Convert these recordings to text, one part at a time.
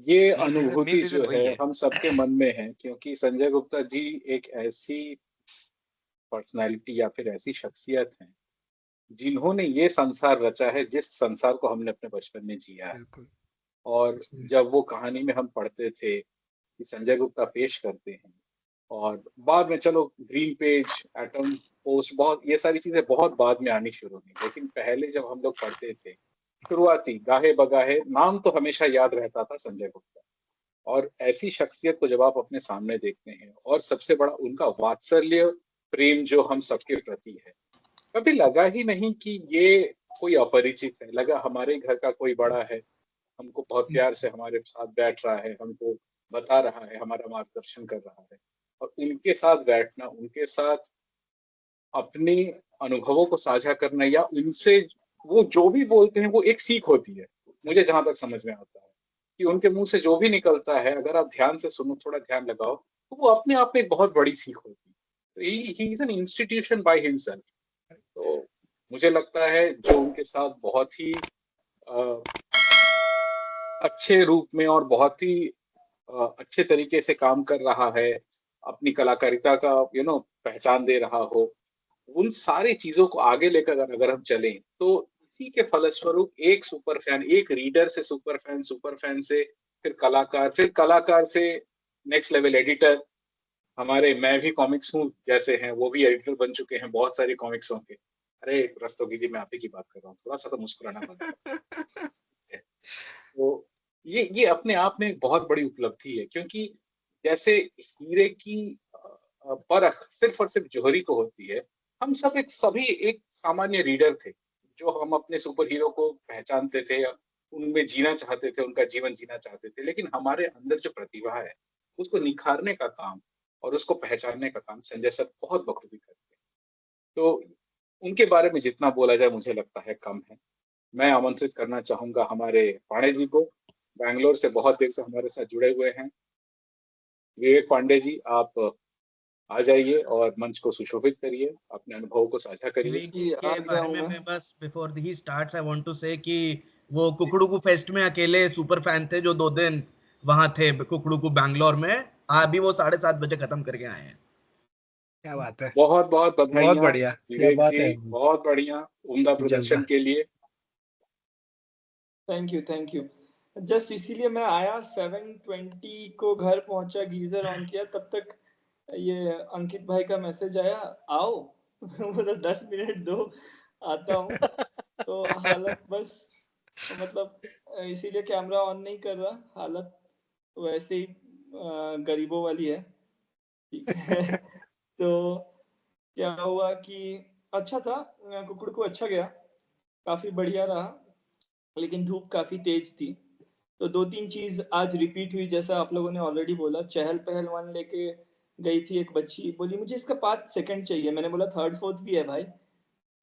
ये मेन अनुभूति रीजन जो है वही है। हम सबके मन में है, क्योंकि संजय गुप्ता जी एक ऐसी पर्सनैलिटी या फिर ऐसी शख्सियत हैं, जिन्होंने ये संसार रचा है जिस संसार को हमने अपने बचपन में जिया है। बिल्कुल और सच में। जब वो कहानी में हम पढ़ते थे कि संजय गुप्ता पेश करते हैं, और बाद में चलो ग्रीन पेज, एटम पोस्ट, बहुत ये सारी चीजें बहुत बाद में आनी शुरू हुई, लेकिन पहले जब हम लोग पढ़ते थे, शुरुआती गाहे बगाहे नाम तो हमेशा याद रहता था संजय गुप्ता। और ऐसी शख्सियत को जब आप अपने सामने देखते हैं, और सबसे बड़ा उनका वात्सल्य प्रेम जो हम सबके प्रति है, कभी लगा ही नहीं कि ये कोई अपरिचित है। लगा हमारे घर का कोई बड़ा है, हमको बहुत प्यार से हमारे साथ बैठ रहा है, हमको बता रहा है, हमारा मार्गदर्शन कर रहा है। और उनके साथ बैठना, उनके साथ अपने अनुभवों को साझा करना, या उनसे वो जो भी बोलते हैं वो एक सीख होती है। मुझे जहां तक समझ में आता है कि उनके मुंह से जो भी निकलता है, अगर आप ध्यान से सुनो, थोड़ा ध्यान लगाओ, तो वो अपने आप में एक बहुत बड़ी सीख होती है। तो he is an institution by himself. तो मुझे लगता है जो उनके साथ बहुत ही अ, अच्छे रूप में और बहुत ही अच्छे तरीके से काम कर रहा है, अपनी कलाकारिता का पहचान दे रहा हो, उन सारी चीज़ों को आगे लेकर अगर अगर हम चलें, तो इसी के फलस्वरूप एक सुपर फैन, एक रीडर से सुपर फैन से फिर कलाकार से नेक्स्ट लेवल एडिटर, हमारे मैं भी कॉमिक्स हूँ जैसे हैं, वो भी एडिटर बन चुके हैं बहुत सारे कॉमिक्सों के। अरे रस्तोगी जी, मैं आप ही की बात कर रहा हूँ, थोड़ा-सा तो मुस्कुराना बनता है। तो ये अपने आप में एक बहुत बड़ी उपलब्धि है, क्योंकि जैसे हीरे की परख सिर्फ और सिर्फ जौहरी को होती है, हम सभी एक सामान्य रीडर थे, जो हम अपने सुपर हीरो को पहचानते थे, उनमें जीना चाहते थे, उनका जीवन जीना चाहते थे, लेकिन हमारे अंदर जो प्रतिभा है, उसको निखारने का काम और उसको पहचानने का काम संजय सर बहुत बखूबी करते हैं। तो उनके बारे में जितना बोला जाए मुझे लगता है कम है। मैं आमंत्रित करना चाहूँगा हमारे पांडे जी को, बैंगलोर से बहुत देर से हमारे साथ जुड़े हुए हैं। विवेक पांडे जी, आप आ जाइए और मंच को सुशोभित करिए, अपने अनुभवों को साझा करिए। विवेक जी, जी आ के गया बारे हूँ में मैं। मैं बस बिफोर ही starts I want to say कि वो कुकड़ू फेस्ट में अकेले सुपर फैन थे जो 2 दिन वहां थे कुकड़ू बैंगलोर में। अभी वो 7:30 बजे खत्म करके आए हैं। क्या बात है, बहुत बहुत बहुत बधाइयाँ बढ़िया। क्या विवेक बात जी, है। बहुत बढ़िया, उम्दा प्रदर्शन जज्बा। के लिए। Thank you. जस्ट इसीलिए मैं आया, 7:20 को घर पहुंचा, गीजर ऑन किया, तब तक ये अंकित भाई का मैसेज आया, आओ। बोला 10 मिनट दो, आता हूँ। तो हालत बस, मतलब इसीलिए कैमरा ऑन नहीं कर रहा, हालत वैसे ही गरीबों वाली है। ठीक है। तो क्या हुआ कि अच्छा था, कुकुड़ को अच्छा गया, काफी बढ़िया रहा, लेकिन धूप काफी तेज थी। तो 2-3 चीज आज रिपीट हुई, जैसा आप लोगों ने ऑलरेडी बोला। चहल पहल 1 लेके गई थी एक बच्ची, बोली मुझे इसका पार्ट सेकंड चाहिए। मैंने बोला थर्ड फोर्थ भी है भाई।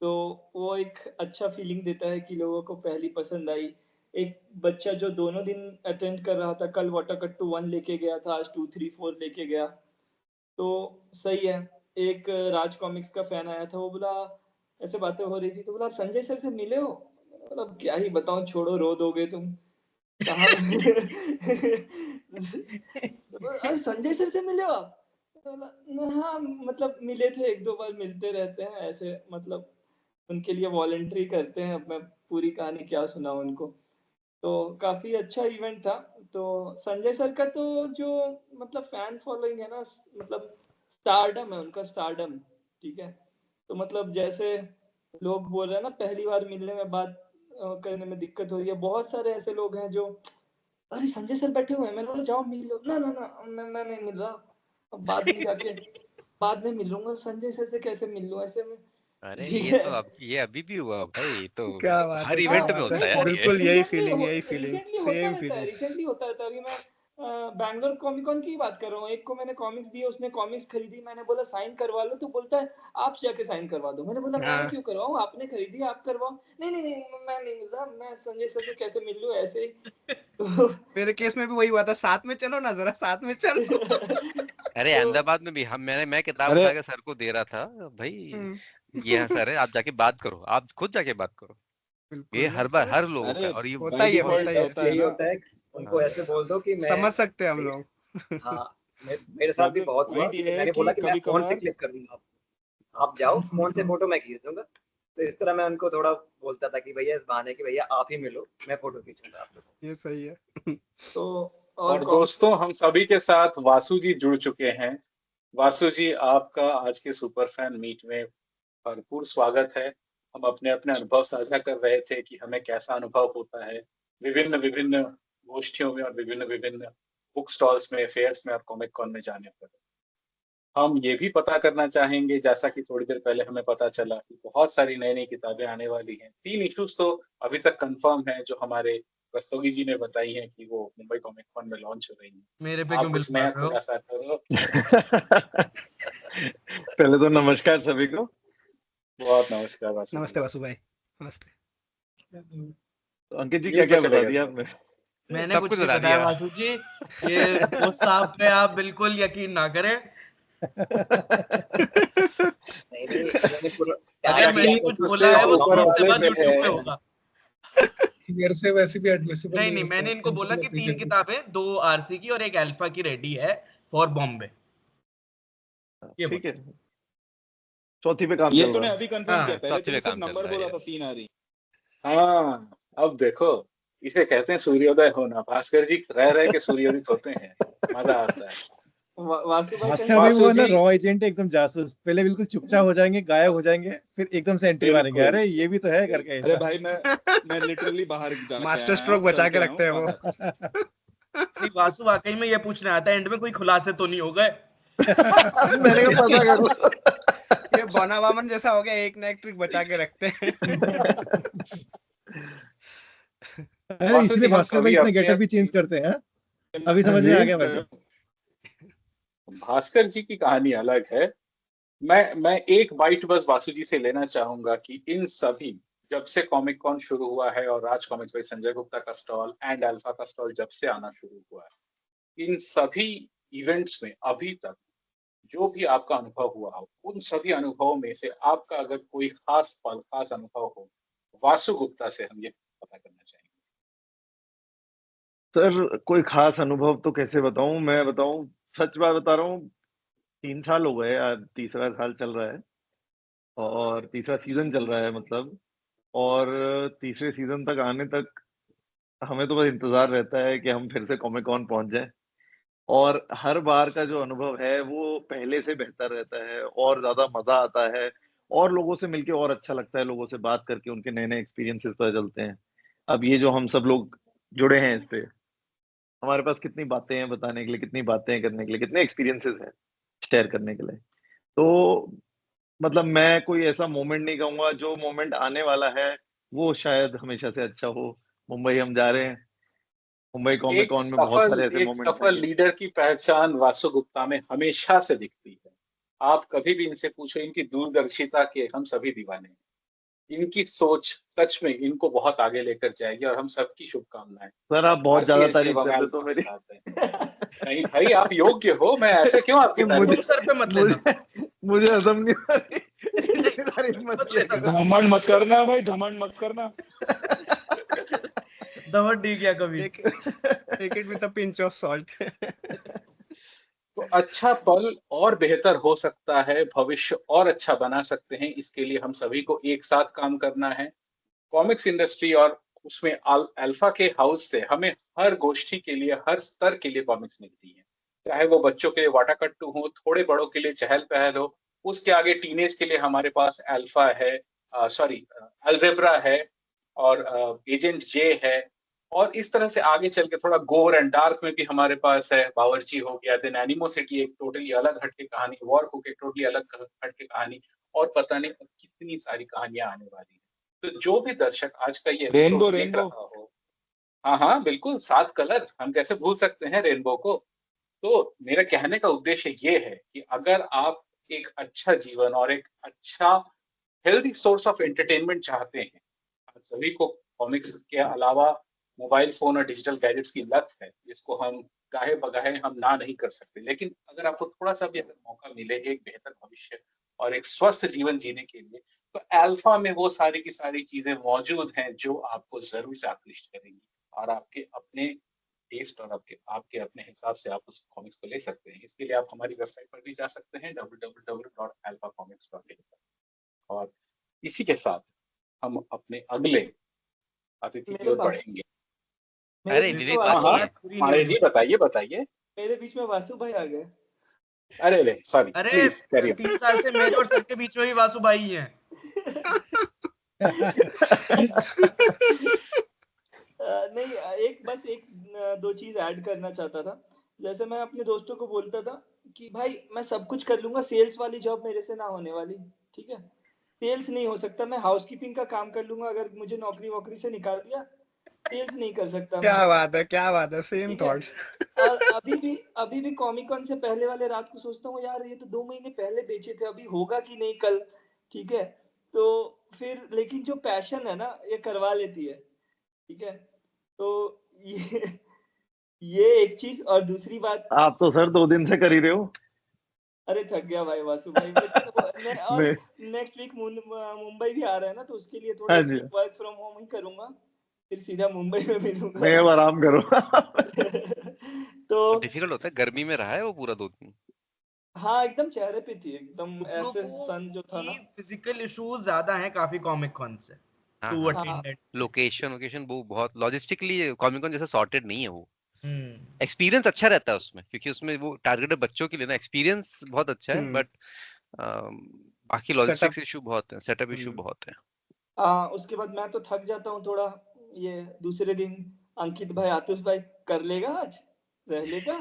तो वो एक अच्छा फीलिंग देता है कि लोगों को पहली पसंद आई। एक बच्चा जो दोनों दिन अटेंड कर रहा था, कल वाटर कट्टू 1 लेके गया था, आज 2, 3, 4 लेके गया, तो सही है। एक राज कॉमिक्स का फैन आया था, वो बोला, ऐसे बातें हो रही थी तो बोला आप संजय सर से मिले हो? मतलब क्या ही बताऊं, छोड़ो, रो दोगे तुम। कहाँ? अरे संजय सर से मिले हो आप? हाँ, मतलब मिले थे, 1-2 बार मिलते रहते हैं ऐसे, मतलब उनके लिए वॉलंटरी करते हैं। अब मैं पूरी कहानी क्या सुनाऊं उनको। तो काफी अच्छा इवेंट था। तो संजय सर का तो जो मतलब फैन फॉलोइंग है ना, मतलब स्टारडम है उनका, स्टारडम। ठीक है। तो मतलब जैसे लोग बोल रहे हैं ना, पहली बार मिलने में बात करने में दिक्कत हो रही है, बहुत सारे ऐसे लोग हैं जो, अरे संजय सर बैठे हुए हैं, मैंने बोला जाओ मिल लो। ना ना ना, मैं नहीं मिल रहा, अब बाद में जाके बाद में मिल लूंगा। संजय सर से कैसे मिल लूं ऐसे में? अरे ठीक ये तो है। अब ये अभी भी हुआ भाई, ये तो क्या बात हर है, क्या इवेंट में बात है। होता नहीं है वो यार ये। बिल्कुल यही रिसेंटली फीलिंग, यही फीलिंग, रिसेंटली होता सेम रहता है, फीलिंग्स। रिसेंटली होता रहता है। अभी मैं बैंगलोर कॉमिक कॉन की बात कर रहा हूँ। एक को मैंने कॉमिक्स दिए, उसने कॉमिक्स खरीदी, मैंने बोला साइन करवा लो, तो बोलता है आप जाके साइन करवा दो। मैंने बोला मैं हाँ, क्यों करवाऊँ, आपने खरीदी आप करवाओ। नहीं नहीं नहीं, मैं नहीं मिल रहा, मैं संजय सर से कैसे मिल लूँ ऐसे ही। तो मेरे केस में भी वही हुआ था, साथ में चलो ना, जरा साथ में चलो। अरे तो अहमदाबाद में भी मैं किताब अरे उठा के सर को दे रहा था भाई, हम्म, ये यहाँ सर है, आप जाके बात करो, आप खुद जाके बात करो। ये बिल्कुल हर बार सर, हर लोगों का, अरे और ये होता बाय ही है, और होता डिफॉल्ट ही है, ऐसा होता है यही ना। होता है उनको ऐसे बोल दो कि मैं समझ सकते हैं हम लोग। हाँ मेरे साथ भी बहुत हुआ। पॉइंट ये है मैंने कि बोला कि मैं कभी फोन से कभार क्लिक कर दूंगा, आप जाओ फोन से फोटो मैं खींच दूंगा। तो इस तरह मैं उनको थोड़ा बोलता था कि भैया इस बहाने कि भैया आप ही मिलो, मैं फोटो खींचूंगा आप लोगों ये सही है। तो और दोस्तों हम सभी के साथ वासु जी जुड़ चुके हैं। वासु जी, आपका आज के सुपर फैन मीट में भरपूर स्वागत है। हम अपने अपने अनुभव साझा कर रहे थे कि हमें कैसा अनुभव होता है विभिन्न विभिन्न गोष्ठियों में और विभिन्न विभिन्न बुक स्टॉल्स में, फेयर्स में और कॉमिक कॉन में जाने पर। हम ये भी पता करना चाहेंगे, जैसा कि थोड़ी देर पहले हमें पता चला कि बहुत सारी नई नई किताबें आने वाली हैं। 3 इश्यूज तो अभी तक कंफर्म है, जो हमारे रस्तोगी जी ने बताई हैं कि वो मुंबई कॉमिक कॉन में लॉन्च हो रही हैं। मेरे पे आप क्यों बिल कुछ नया मार रहे हो? खुलासा करो। पहले तो नमस्कार सभी को। बहुत नमस्कार वासु जी। नमस्ते वासु भाई। नमस्ते। तो अंकित जी म्यूट क्या पे क्या बता चलेगा दिया सब। आपने? मैंने सब कुछ कुछ नहीं बता बताया दिया। वासु जी, ये दोस्त साहब पे आप बिल्कुल यकीन ना करें। नहीं मैंने पूरा अगर मैंने कुछ बोला है वो ऊपर 30 उतले बाद पे यूट्यूब पे है। होगा। मेरे से वैसे भी एडमिसिबल नहीं, मैंने इनको बोला कि 3 किताबें, 2 आरसी की और 1 अल्फा की रेडी है फॉर बॉम्बे। ये ठीक है, चौथी पे काम ये चल तूने रहा है। अभी कंफर्म हाँ, किया, पहले चौथी तूने पे सिर्फ काम चल नंबर रहा है, बोला था yes। 3 आ रही। हाँ, अब देखो, इसे कहते हैं सूर्योदय होना। भास्कर जी रह रहे के सूर्योदित होते हैं, मजा आता है। वासु भाई भास्कर कहीं भाई वासु वो है ना जी, रॉ एजेंट है, एकदम जासूस। पहले बिल्कुल चुपचाप हो जाएंगे, गायब हो जाएंगे, फिर एकदम से एंट्री मारेंगे, बिल्कुल अरे ये भी तो है करके अरे ऐसा। भाई मैं लिटरली बाहर जाके मास्टर आया स्ट्रोक हूँ, बचा चल के आया रखते हैं हूँ वो। बाहर। नहीं, वासु वाकई में ये पूछने आता है एंड में कोई खुलासे तो नहीं हो गए। मैंने कहा पता करूं। ये बोनावामन जैसा हो गया, एक ना एक ट्रिक बचा के रखते हैं। अरे वासु इसलिए जी, हम भास्कर भाई सभी इतना अपने गेटअप भी चेंज अपने करते हैं। अभी समझ में आ गया मेरे को। भास्कर जी की कहानी अलग है। मैं एक बाइट बस वासु जी से लेना चाहूंगा कि इन सभी, जब से कॉमिक कॉन शुरू हुआ है और राज कॉमिक्स बाई संजय गुप्ता का स्टॉल एंड अल्फा का स्टॉल जब से आना शुरू हुआ है, इन सभी इवेंट्स में अभी तक जो भी आपका अनुभव हुआ हो, उन सभी अनुभवों में से आपका अगर कोई खास पल, खास अनुभव हो, वासु गुप्ता से हम ये पता करना चाहेंगे। सर कोई खास अनुभव तो कैसे बताऊं, मैं बताऊं, सच बात बता रहा हूँ। 3 साल हो गए, आज तीसरा साल चल रहा है और तीसरा सीजन चल रहा है मतलब। और तीसरे सीजन तक आने तक हमें तो बस इंतजार रहता है कि हम फिर से कॉमिक कॉन पहुंच जाएं। और हर बार का जो अनुभव है वो पहले से बेहतर रहता है और ज्यादा मजा आता है और लोगों से मिलके और अच्छा लगता है, लोगों से बात करके उनके नए नए एक्सपीरियंसेस पता चलते हैं। अब ये जो हम सब लोग जुड़े हैं इस पे, हमारे पास कितनी बातें हैं बताने के लिए, कितनी बातें हैं करने के लिए, कितने एक्सपीरियंसेस हैं शेयर करने के लिए। तो मतलब मैं कोई ऐसा मोमेंट नहीं कहूंगा, जो मोमेंट आने वाला है वो शायद हमेशा से अच्छा हो। मुंबई हम जा रहे हैं, मुंबई कॉमिक कॉन में बहुत सारे ऐसे एक मोमेंट्स सफल आएंगे। लीडर की पहचान वासु गुप्ता में हमेशा से दिखती है। आप कभी भी इनसे पूछो, इनकी दूरदर्शिता के हम सभी दीवाने हैं। इनकी सोच सच में इनको बहुत आगे लेकर जाएगी और हम सबकी शुभकामनाएं। सर आप बहुत ज्यादा आरसीएस जब तारीफ हम कर देते हो अल्फा के मेरी। साथ हैं। नहीं भाई, आप योग्य हो, मैं ऐसे क्यों आपकी तारीफ तुम सर पे मत लेना। मुझे हजम नहीं हो रही। नहीं, तारीफ मत मत किया लेना। करो। घमंड मत करना भाई, घमंड मत करना। दवड़ डी गया कभी। Take it with a pinch of salt. तो अच्छा पल और बेहतर हो सकता है, भविष्य और अच्छा बना सकते हैं, इसके लिए हम सभी को एक साथ काम करना है। कॉमिक्स इंडस्ट्री और उसमें अल्फा के हाउस से हमें हर गोष्ठी के लिए, हर स्तर के लिए कॉमिक्स मिलती है। चाहे वो बच्चों के लिए वाटाकट्टू हो, थोड़े बड़ों के लिए चहल पहल हो, उसके आगे टीनेज के लिए हमारे पास अल्फा है, सॉरी अलजेब्रा है और एजेंट जे है। और इस तरह से आगे चल के थोड़ा गोर एंड डार्क में भी हमारे पास है, बावर्ची हो गया, देन एनिमोसिटी एक टोटली अलग हटके कहानी, वॉर कुक एक टोटली अलग हटके कहानी, और पता नहीं कितनी सारी कहानियां आने वाली है। तो जो भी दर्शक आज का ये एपिसोड देख रहा हो, हाँ हाँ बिल्कुल, 7 कलर, हम कैसे भूल सकते हैं रेनबो को। तो मेरा कहने का उद्देश्य ये है कि अगर आप एक अच्छा जीवन और एक अच्छा हेल्दी सोर्स ऑफ एंटरटेनमेंट चाहते हैं, आप सभी को कॉमिक्स के अलावा मोबाइल फोन और डिजिटल गैजेट्स की लत है, जिसको हम गाहे बगाहे हम ना नहीं कर सकते, लेकिन अगर आपको थोड़ा सा भी अगर मौका मिले एक बेहतर भविष्य और एक स्वस्थ जीवन जीने के लिए, तो अल्फा में वो सारी की सारी चीजें मौजूद हैं जो आपको जरूर से आकृष्ट करेंगी और आपके अपने टेस्ट और आपके आपके अपने हिसाब से आप उस कॉमिक्स को ले सकते हैं। इसके लिए आप हमारी वेबसाइट पर भी जा सकते हैं www.alphacomics.in और इसी के साथ हम अपने अगले अतिथि की मेरे ओर पास बढ़ेंगे। मेरे अरे बीच में विवेक हाँ वासु हाँ बाकी है। पूरी पांडे नहीं जी हुई। बताइए बताइए। मेरे बीच में वासु भाई आ गए। अरे सॉरी, अरे प्लीज कैरी 3 साल से मेरे और सर के बीच में भी वासु भाई ही हैं। नहीं, एक दो चीज ऐड करना चाहता था। जैसे मैं अपने दोस्तों को बोलता था कि भाई मैं सब कुछ कर लूंगा, सेल्स वाली जॉब मेरे से ना होने वाली, ठीक है। सेल्स नहीं हो सकता, मैं हाउसकीपिंग का काम कर लूंगा, अगर मुझे नौकरी वोकरी से निकाल दिया, सेल्स नहीं कर सकता मैं, क्या बात है, सेम ठीक है। थॉट्स। और अभी भी कॉमिक कॉन से पहले वाले रात को सोचता हूँ, यार ये तो 2 महीने पहले बेचे थे, अभी होगा कि नहीं कल, ठीक है। तो फिर लेकिन जो पैशन है ना, ये करवा लेती है, ठीक है। तो ये ये एक चीज। और दूसरी बात, आप तो सर 2 दिन से कर ही रहे हो। अरे थक गया भाई वासु भाई, और मैं नेक्स्ट वीक मुंबई भी आ रहा है ना, तो उसके लिए थोड़ा हाँ इस जी, वीक वर्क फ्रॉम होम ही करूंगा, फिर सीधा मुंबई में मिलूंगा। मैं अब आराम करो। तो डिफिकल्ट होता है, गर्मी में रहा है वो पूरा 2 दिन। हाँ, एकदम चेहरे पे थी, एकदम कुकड़ू ऐसे को सन जो था की ना। फिजिकल इश्यूज ज्यादा हैं काफी कॉमिक कॉन से हाँ टू हाँ हाँ अटेंड इट। लोकेशन लोकेशन वो बहुत लॉजिस्टिकली कॉमिक कॉन जैसा सॉर्टेड नहीं है वो। हम्म। एक्सपीरियंस अच्छा रहता है उसमें, क्योंकि उसमें वो टारगेटेड बच्चों के लिए ना, एक्सपीरियंस बहुत अच्छा है, बट बाकी सेटअप। लॉजिस्टिक्स इशू बहुत है, सेटअप इशू बहुत है। उसके बाद मैं तो थक जाता हूँ थोड़ा। ये दूसरे दिन अंकित भाई, आतिश भाई, कर लेगा आज, रह लेगा,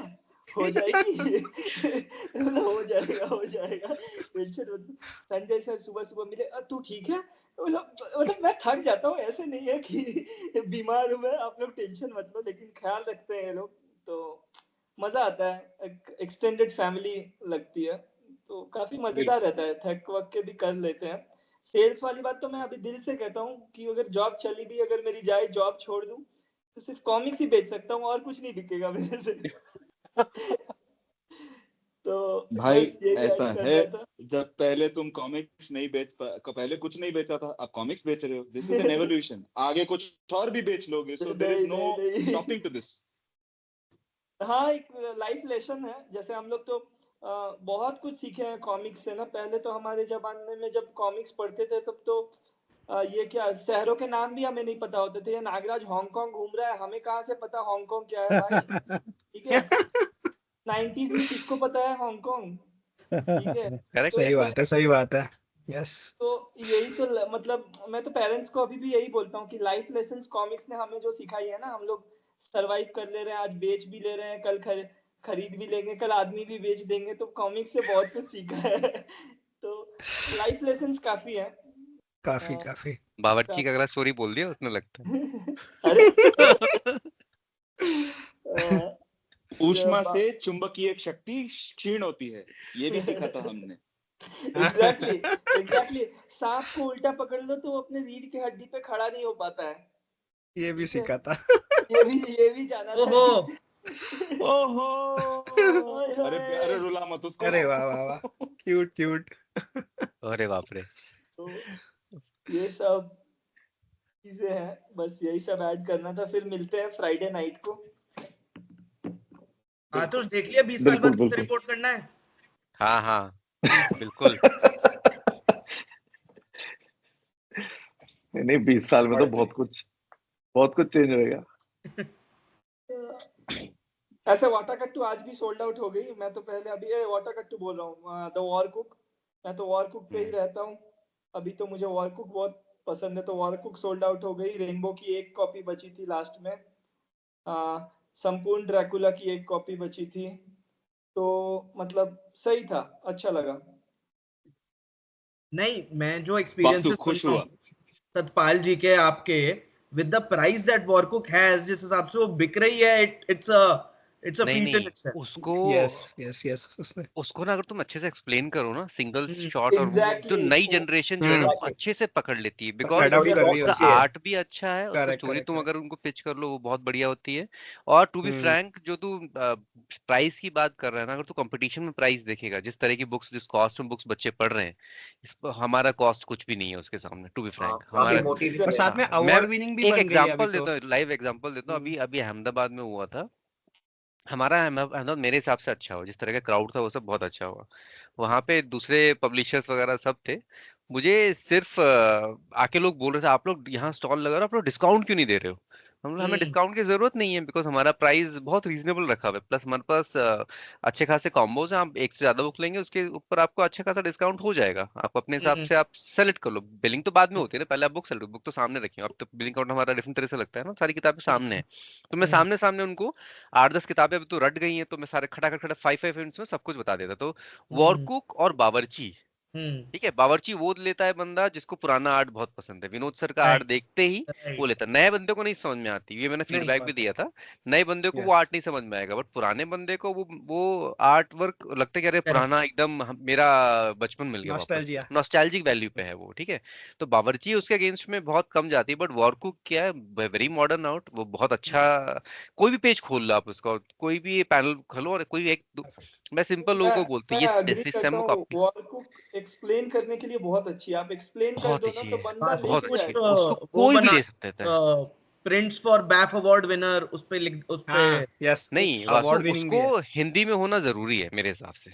हो जाएगी। मतलब हो जाएगा, टेंशन मत। संजय सर सुबह सुबह मिले, तू ठीक है?" मतलब मैं थक जाता हूँ, ऐसे नहीं है कि बीमार हूँ मैं, आप लोग टेंशन मत लो, लेकिन ख्याल रखते हैं ये लोग, तो मजा आता है। एक्सटेंडेड फैमिली लगती है, तो काफी मजेदार रहता है, थक वक के भी कर लेते हैं। सेल्स वाली बात तो मैं अभी दिल से कहता हूँ कि अगर जॉब चली भी, अगर मेरी जाए, जॉब छोड़ दूं, तो सिर्फ कॉमिक्स ही बेच सकता हूँ, और कुछ नहीं बिकेगा मेरे से। तो भाई बस यही ऐसा ऐड है, करना था। जब पहले तुम कॉमिक्स नहीं पहले कुछ नहीं बेचा था, अब कॉमिक्स बेच रहे हो। दिस इज एन एवोल्यूशन, आगे कुछ और भी बेच लोगे, सो देयर इज नहीं नो नहीं नहीं। Stopping to this. हाँ, एक लाइफ लेसन है। जैसे हम लोग तो बहुत कुछ सीखे हैं कॉमिक्स से ना। पहले तो हमारे जमाने में जब कॉमिक्स पढ़ते थे, तब तो ये क्या, शहरों के नाम भी हमें नहीं पता होते थे। ये नागराज हांगकांग घूम रहा है, हमें कहाँ से पता हांगकांग क्या है भाई, ठीक है। 90s में किसको पता है हांगकांग, ठीक है। करेक्ट तो है। सही बात है। यस। तो यही तो मतलब मैं तो पेरेंट्स को अभी भी यही बोलता हूँ कि लाइफ लेसन्स कॉमिक्स ने हमें जो सिखाई है ना, हम लोग सरवाइव कर ले रहे हैं, आज बेच भी ले रहे हैं, कल खरीद भी लेंगे, कल आदमी भी बेच देंगे, तो कॉमिक्स से बहुत कुछ सीखा है। तो लाइफ लेसन्स काफी है। काफी काफी। बावर्ची का अगला स्टोरी बोल दिया उसने, लगता अरे है। ऊष्मा से चुंबकीय शक्ति क्षीण होती है, ये भी सीखा था हमने। एग्जैक्टली। सांप को उल्टा पकड़ लो तो वो अपने रीढ़ की हड्डी पे खड़ा नहीं हो पाता है, ये भी ठीक है। सीखा था। ये भी जाना था ओहो कि ओहो, हाय अरे हाय। रुला मत उसको। अरे वाह वाह वाह, क्यूट क्यूट। अरे बाप रे। तो ये सब चीजें हैं, बस यही सब ऐड करना था। फिर मिलते हैं फ्राइडे नाइट को। हाँ तो देख लिया 20 साल बिल्कुल बाद किसे बिल्कुल। रिपोर्ट करना है। हाँ हाँ बिल्कुल। नहीं 20 साल में तो बहुत कुछ चेंज होएगा। ऐसे वाटाकट्टू आज भी सोल्ड आउट हो गई। मैं तो पहले अभी वाटाकट्टू बोल रहा हूँ, द वॉर कुक। मैं तो वॉर कुक पे ही रहता हूँ। अभी तो मुझे वॉर कुक बहुत पसंद है, तो वॉर कुक सोल्ड आउट हो गई। रेनबो की एक कॉपी बची थी लास्ट में। संपूर्ण ड्रैकुला की एक कॉपी बची थी। तो मतलब सही था, अच्छा लगा। नहीं, मैं जो वासु एक्सपीरियंसेस सुन खुश रहा हुआ। हूँ सतपाल जी के, आपके, with the price that Warcook has, जिस हिसाब से वो बिक रही है, इट्स अ नहीं फीट इन नहीं, इटसेल्फ। उसको यस उसने। उसको ना अगर तुम अच्छे से एक्सप्लेन करो ना, सिंगल हम्म, शॉट, और वो जो एग्जैक्टली नई जनरेशन जो है ना, वो एग्जैक्टली अच्छे से पकड़ लेती है, बिकॉज अडॉप्ट कर रही उसका होती है। आर्ट भी अच्छा है, उसका करेक्ट स्टोरी करेक्ट तुम करेक्ट। अगर उनको पिच कर लो वो बहुत बढ़िया होती है। और टू बी फ्रैंक, जो तू प्राइस की बात कर रहा है ना, अगर तू कंपटीशन में प्राइस देखेगा, जिस तरह की बुक्स, जिस कॉस्ट में बुक्स बच्चे पढ़ रहे हैं, हमारा कॉस्ट कुछ भी नहीं है उसके सामने, टू बी हाँ, फ्रैंक। काफी हमारा मोटिवेशन और साथ में हाँ, मैं अवार्ड विनिंग भी एक बन गई है अभी एग्जांपल तो। देता हूँ, लाइव एग्जांपल देता हूँ। अभी अभी अहमदाबाद में हुआ था हमारा अहमदाबाद मेरे हिसाब से अच्छा हो, जिस तरह का क्राउड था वो सब बहुत अच्छा हुआ। वहां पे दूसरे पब्लिशर्स वगैरह सब थे। मुझे सिर्फ आके लोग बोल रहे थे आप लोग यहाँ स्टॉल लगा रहे हो, आप लोग डिस्काउंट क्यों नहीं दे रहे हो? हम लोग हमें डिस्काउंट की जरूरत नहीं है, बिकॉज हमारा प्राइस बहुत रीजनेबल रखा हुआ है, प्लस हमारे पास अच्छे खासे कॉम्बोज हैं। आप एक से ज्यादा बुक लेंगे उसके ऊपर आपको अच्छा खासा डिस्काउंट हो जाएगा। आप अपने हिसाब से आप सेलेक्ट कर लो। बिलिंग तो बाद में होती है ना, पहले आप बुक सेलेक्ट, बुक तो सामने रखिए। अब तो बिलिंग काउंट हमारा डिफरेंट तरह से लगता है ना, सारी किताबें सामने है। तो मैं सामने सामने उनको 8-10 किताबें अभी तो रट गई हैं, तो मैं सारे खटाखट खटा 5 मिनट्स में सब कुछ बता देता। तो वॉरकुक और बावर्ची, ठीक है, बावर्ची वो लेता है बंदा जिसको पुराना आर्ट बहुत पसंद है, विनोद सर का आर्ट राइट देखते ही वो राइट लेता है। नए बंदे को नहीं समझ में आती, ये मैंने नहीं फीडबैक भी पता दिया था। नए बंदे को वो यस आर्ट नहीं समझ में आएगा, बट पुराने बंदे को वो आर्ट वर्क लगता है कि अरे करेक्ट पुराना एकदम मेरा बचपन मिल गया वापस, नॉस्टैल्जिया नॉस्टैल्जिक वैल्यू पे है वो, ठीक है। तो बावर्ची उसके अगेंस्ट में बहुत कम जाती है, बट वॉरकुक क्या है, वेरी मॉडर्न आउट, वो बहुत अच्छा। कोई भी पेज खोल लो आप उसका, कोई भी पैनल खोलो और कोई एक मैं सिंपल लोगों मैं को बोलता मैं हूँ ये अग्री सिस्टम करता में हूँ, कॉपी वॉर कुक एक्सप्लेन करने के लिए बहुत अच्छी है। आप एक्सप्लेन कर बहुत दो ना अच्छी तो है, बंदा हाँ ले बहुत भी अच्छी है, कुछ जाएगा। उसको वो कोई भी बना ले सकता है। Prints for BAIF award winner उस पे लिख उस पे हाँ यस नहीं वासु, अवार्ड विनिंग भी उसको है हिंदी में होना जरूरी है मेरे हिसाब से,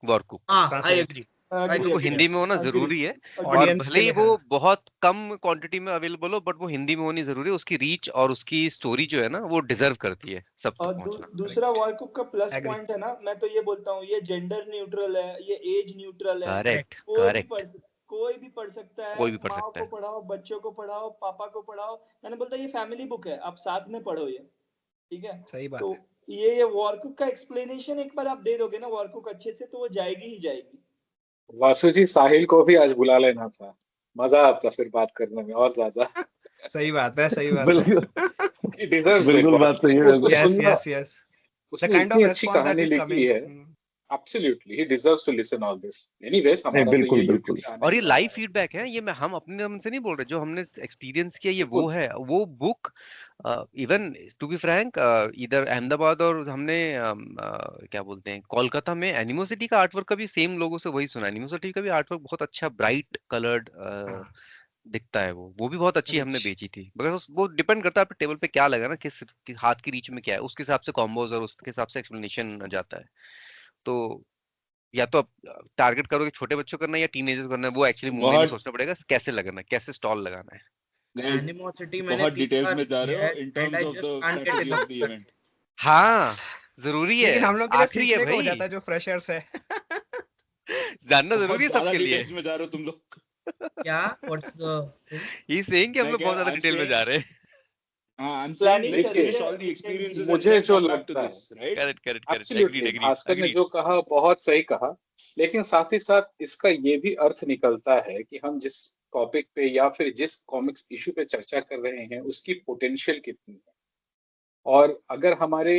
वॉरकुक को। हाँ I translate agree I agree उसको टोटली हिंदी यस में होना अग्री जरूरी है। अग्री। और ऑडियंस भले के ही लिए वो हाँ बहुत कम क्वांटिटी में अवेलेबल हो, बट वो हिंदी में होनी जरूरी है। उसकी रीच और उसकी स्टोरी जो है ना, वो डिजर्व करती है सब तक और पहुंचना। दूसरा राइट वॉर कुक का प्लस एग्री पॉइंट है ना, मैं तो ये बोलता हूँ ये जेंडर न्यूट्रल है, ये एज न्यूट्रल है। करेक्ट करेक्ट करेक्ट, कोई भी पढ़ सकता है। कोई भी पढ़ माँ सकता को है। पढ़ाओ, बच्चों को पढ़ाओ, पापा को पढ़ाओ। मैंने बोलता ये फैमिली बुक है, आप साथ में पढ़ो ये, ठीक है। सही बात तो है ये वॉर कुक का एक्सप्लेनेशन एक बार आप दे दोगे ना वॉर कुक अच्छे से, तो वो जाएगी ही जाएगी। वासु जी, साहिल को भी आज बुला लेना था, मजा आता फिर बात करने में और ज्यादा। सही बात है बिल्कुल ही डिजर्व्स इट बिल्कुल बॉस, बात सही है उसको वैसे यस सुनना। यस यस द उसने काइंड इतनी ऑफ अच्छी रेस्पॉन्स दैट कहानी इज लिखी कमिंग है। एब्सोल्युटली ही deserves to listen all this. Anyways, नहीं हमारा तो ये बिल्कुल यूट्यूब बिल्कुल पे आने और ही ये वाला लाइव है। फीडबैक है, ये मैं हम अपने मन से नहीं बोल रहे, जो हमने एक्सपीरियंस किया ये वो बिल्कुल। है। वो book even to be frank, इधर अहमदाबाद और हमने क्या बोलते हैं कोलकाता में एनिमोसिटी का आर्टवर्क का भी सेम लोगों से वही सुना। एनिमोसिटी का भी आर्टवर्क बहुत अच्छा ब्राइट कलर्ड हाँ दिखता है। वो भी बहुत अच्छी हमने रिच बेची थी, मगर वो डिपेंड करता है आपके टेबल पे क्या लगा ना, हाथ की रीच में क्या है, उसके हिसाब से कॉम्बोज और उसके हिसाब से एक्सप्लेनेशन जाता है। तो या तो टारगेट करोगे छोटे बच्चों करना है या टीनेजर्स करना है, वो एक्चुअली मुंबई में बहुत सोचना पड़ेगा कैसे लगाना है, कैसे स्टॉल लगाना है। गाइस, एनिमोसिटी मैंने बहुत 3 डिटेल्स बार में जा की रहे हो है in and terms I of just the can't get strategy of the enough. Event. हाँ, जरूरी है, लेकिन हम लोग के लिए आखिरी है सीखने को हो भाई, जाता है जो फ्रेशर्स है जानना बहुत जरूरी है ज्यादा सबके लिए। डिटेल्स में जा रहे हो तुम लोग। क्या व्हाट्स द थिंग ये सेइंग कि हम मैं लोग क्या बहुत ज्यादा आई एम डिटेल में जा सेइंग, रहे हैं। I am saying planning let's चल रही देखिए, फिनिश है ऑल द वीकेंड की। एक्सपीरियंसेस एंड मुझे देन जो कम बैक टू लगता है, this, right? Correct correct correct, agreed absolutely, agreed Bhaskar ने एग्रीड। जो कहा बहुत सही कहा। लेकिन साथ ही साथ इसका ये भी अर्थ निकलता है कि हम जिस टॉपिक पे या फिर जिस कॉमिक्स इशू पे चर्चा कर रहे हैं उसकी पोटेंशियल कितनी है। और अगर हमारे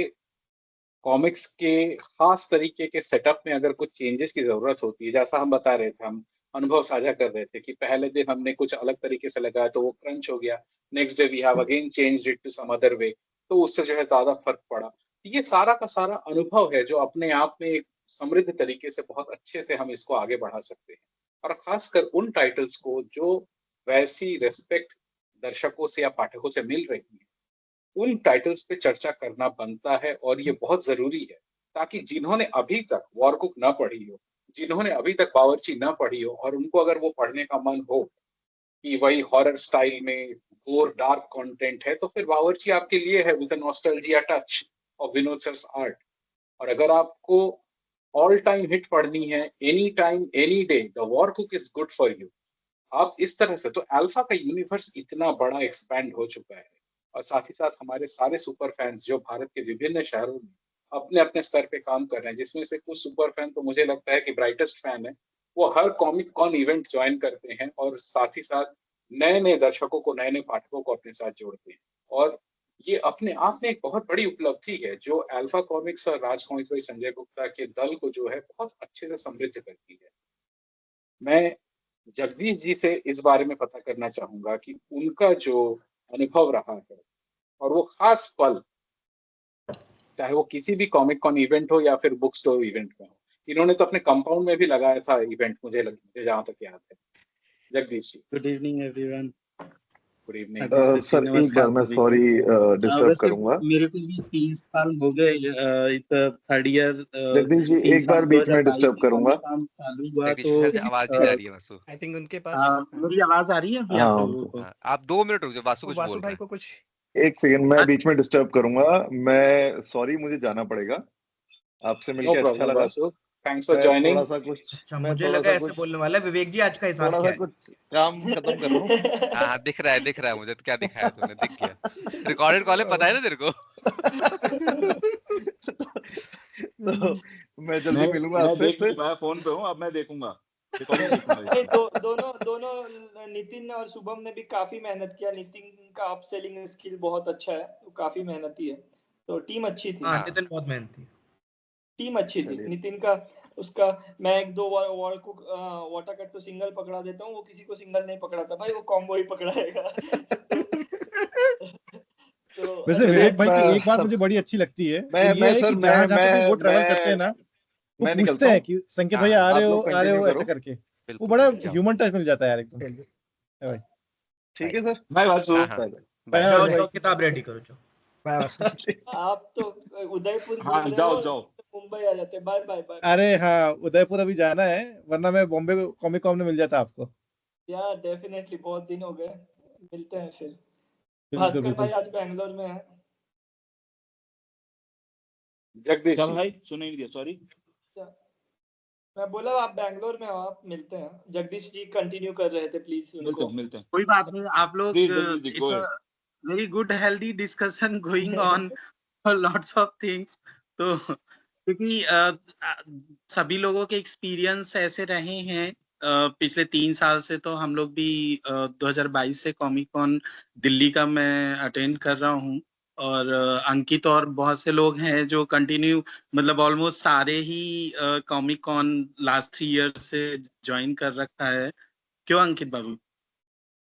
कॉमिक्स के खास तरीके के सेटअप में अगर कुछ चेंजेस की जरूरत होती है, जैसा हम बता रहे थे, हम अनुभव साझा कर रहे थे कि पहले दिन हमने कुछ अलग तरीके से लगाया तो वो क्रंच हो गया, next day we have again changed it to some other way, तो उससे जो है ज्यादा फर्क पड़ा। ये सारा का सारा अनुभव है जो अपने आप में एक समृद्ध तरीके से बहुत अच्छे से हम इसको आगे बढ़ा सकते हैं। और खासकर उन टाइटल्स को जो वैसी रेस्पेक्ट दर्शकों से या पाठकों से मिल रही है, उन टाइटल्स पे चर्चा करना बनता है। और ये बहुत जरूरी है ताकि जिन्होंने अभी तक वॉरकुक ना पढ़ी हो, जिन्होंने अभी तक बावर्ची ना पढ़ी हो, और उनको अगर वो पढ़ने का मन हो कि वही हॉरर स्टाइल में और डार्क कंटेंट है, तो फिर बावर्ची आपके लिए है, with nostalgia touch of Vinod sir's art. और अगर आपको ऑल टाइम हिट पढ़नी है, any time any day, the Warcook is good for you. आप इस तरह से, तो अल्फा का यूनिवर्स इतना बड़ा एक्सपैंड हो चुका है। और साथ ही साथ हमारे सारे सुपर फैंस जो भारत के विभिन्न शहरों में अपने अपने स्तर पे काम कर रहे हैं, जिसमें से कुछ सुपर फैन तो मुझे लगता है कि ब्राइटेस्ट फैन है, वो हर कॉमिक कॉन इवेंट ज्वाइन करते हैं और साथ ही साथ नए नए दर्शकों को, नए नए पाठकों को अपने साथ जोड़ते हैं। और ये अपने आप में एक बहुत बड़ी उपलब्धि है जो अल्फा कॉमिक्स और राज कॉमिक्स भाई संजय गुप्ता के दल को जो है बहुत अच्छे से समृद्ध करती है। मैं जगदीश जी से इस बारे में पता करना चाहूंगा कि उनका जो अनुभव रहा है और वो खास पल, चाहे वो किसी भी कॉमिक कॉन इवेंट हो या फिर बुक स्टोर इवेंट में हो। इन्होंने तो अपने कंपाउंड में भी लगाया था इवेंट, मुझे जहां तक याद है। Jagdish ji. Good evening, everyone. Good evening. हाँ जी सर, सर एक बार नमस्कार मैं सभी को। सॉरी डिस्टर्ब वैसे करूंगा। मेरे को भी 3 साल हो गए, थर्ड ईयर, जगदीश जी 3 एक बार साल बीच में 2022 डिस्टर्ब में करूंगा। काम चालू हुआ जगदीश तो शायद आवाज नहीं जा रही है वासु। आई थिंक उनके पास मेरी आवाज आ रही है अभी हाँ आप लोगों को? हाँ, आप 2 मिनट रुक जाओ, वासु वो कुछ बोल वासु रहा भाई है। को कुछ एक सेकंड, मैं हाँ, बीच में डिस्टर्ब करूंगा। मैं सॉरी, मुझे जाना पड़ेगा। आपसे नो मिलके अच्छा प्रॉब्लम लगा। वासु, थैंक्स फॉर मैं जॉइनिंग। अच्छा, मैं मुझे थोड़ा लगा सा ऐसे कुछ बोलने वाला है विवेक जी आज का हिसाब थोड़ा क्या सा है। कुछ काम खत्म कर लूं। हाँ, दिख रहा है मुझे तो, क्या दिखाया तूने, दिख गया। रिकॉर्डेड कॉल है, पता है ना तेरे को? तो मैं जल्दी मिलूंगा मैं आपसे देख नहीं फिर। पाया, फोन पे हूँ, अब मैं देखूंगा, रिकॉर्डिंग देखूंगा नहीं, इसकी। दोनों नितिन और शुभम ने भी काफी मेहनत किया। नितिन का अपसेलिंग स्किल बहुत अच्छा है, वो काफी मेहनती है, तो टीम अच्छी थी। हाँ, हाँ। नितिन बहुत मेहनती है। टीम अच्छी थी चलिए। नितिन का। उसका मैं 1-2 वॉर को वाटर कट तो सिंगल पकड़ा देता हूँ, वो किसी को सिंगल नहीं पकड़ाता भाई, वो कॉम्बो ही पकड़ाएगा। तो वैसे अच्छा विवेक भाई था। की एक बात सब मुझे बड़ी अच्छी लगती है, वो मैं ये मैं है सर कि जहां जहां पे भी वो ट्रैवल करते हैं मैं ना, वो मैं पूछते निकलता हैं हूँ। कि संकेत हाँ, भैया हाँ, आ रहे आप हो लोग आ रहे कंटिन्यू हो, करो। ऐसे करके वो बिल्कुल, बड़ा बिल्कुल, जाओ। ह्यूमन टच मिल जाता है यार एकदम। है भाई। ठीक बाय। है सर। बाय वासु। हाँ, हाँ, बाय बाय। बाय। बाय जाओ भाई। जाओ, किताब रेडी करो, जाओ। बाय वासु। आप तो उदयपुर हाँ, बोल रहे जाओ हो, जाओ। मुंबई आ जाते। Bye bye bye. अरे हाँ, उदयपुर अभी जाना है, वरना मैं बॉम्बे कॉमिक कॉम में मिल जाता आपको। या डेफिनेटली, बहुत दिन हो गए, मिलते हैं फिर। बिल्कुल भास्कर भाई बिल्कुल। आज बैंगलोर में है। जगदीश क्या जी, भाई, सुनाई नहीं दिया, सॉरी। मैं बोला आप बैंगलोर में हो, आप मिलते हैं। जगदीश जी कंटिन्यू कर रहे थे, प्लीज उनको। मिलते हैं। कोई बात नहीं, आप लोग, प्लीज जल्दी जी, go it's a very good healthy discussion going on lots of things. तो क्योंकि सभी लोगों के एक्सपीरियंस ऐसे रहे हैं पिछले 3 साल से। तो हम लोग भी 2022 से कॉमिक कॉन दिल्ली का मैं अटेंड कर रहा हूँ, और अंकित और बहुत से लोग हैं जो कंटिन्यू, मतलब ऑलमोस्ट सारे ही कॉमिक कॉन लास्ट 3 ईयर से ज्वाइन कर रखा है। क्यों अंकित बाबू?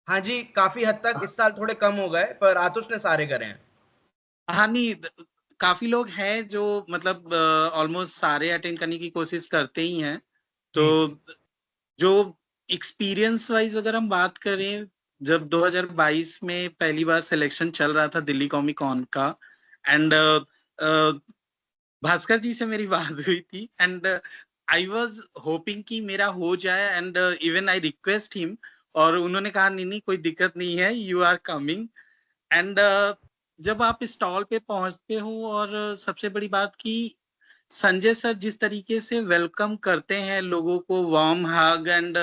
हाँ जी, काफी हद तक इस साल थोड़े कम हो गए, पर आतुष ने सारे करे हैं। हाँ नहीं, काफी लोग हैं जो मतलब ऑलमोस्ट सारे अटेंड करने की कोशिश करते ही हैं। तो जो एक्सपीरियंस वाइज अगर हम बात करें, जब 2022 में पहली बार सिलेक्शन चल रहा था दिल्ली कॉमिक कॉन का, एंड भास्कर जी से मेरी बात हुई थी, एंड आई वाज होपिंग कि मेरा हो जाए, and even I request him, और उन्होंने कहा नहीं नहीं कोई दिक्कत नहीं है, यू आर कमिंग। एंड जब आप स्टॉल पे पहुंचते हो, और सबसे बड़ी बात कि संजय सर जिस तरीके से वेलकम करते हैं लोगों को, वार्म हग, एंड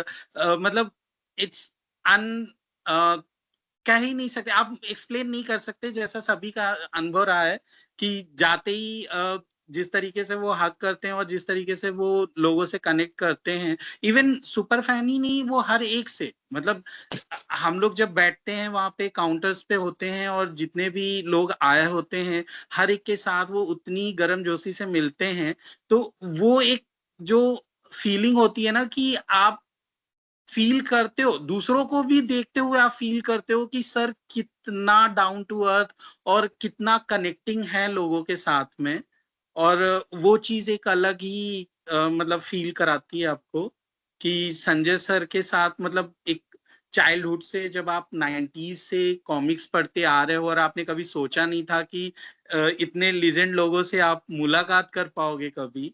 मतलब इट्स अन कह ही नहीं सकते, आप एक्सप्लेन नहीं कर सकते। जैसा सभी का अनुभव रहा है कि जाते ही जिस तरीके से वो हक करते हैं और जिस तरीके से वो लोगों से कनेक्ट करते हैं, इवन सुपर फैन ही नहीं, वो हर एक से, मतलब हम लोग जब बैठते हैं वहां पे काउंटर्स पे होते हैं, और जितने भी लोग आए होते हैं हर एक के साथ वो उतनी गर्मजोशी से मिलते हैं। तो वो एक जो फीलिंग होती है ना, कि आप फील करते हो, दूसरों को भी देखते हुए आप फील करते हो कि सर कितना डाउन टू अर्थ और कितना कनेक्टिंग है लोगों के साथ में। और वो चीज एक अलग ही मतलब फील कराती है आपको कि संजय सर के साथ, मतलब एक चाइल्डहुड से जब आप 90s से कॉमिक्स पढ़ते आ रहे हो, और आपने कभी सोचा नहीं था कि इतने लीजेंड लोगों से आप मुलाकात कर पाओगे कभी।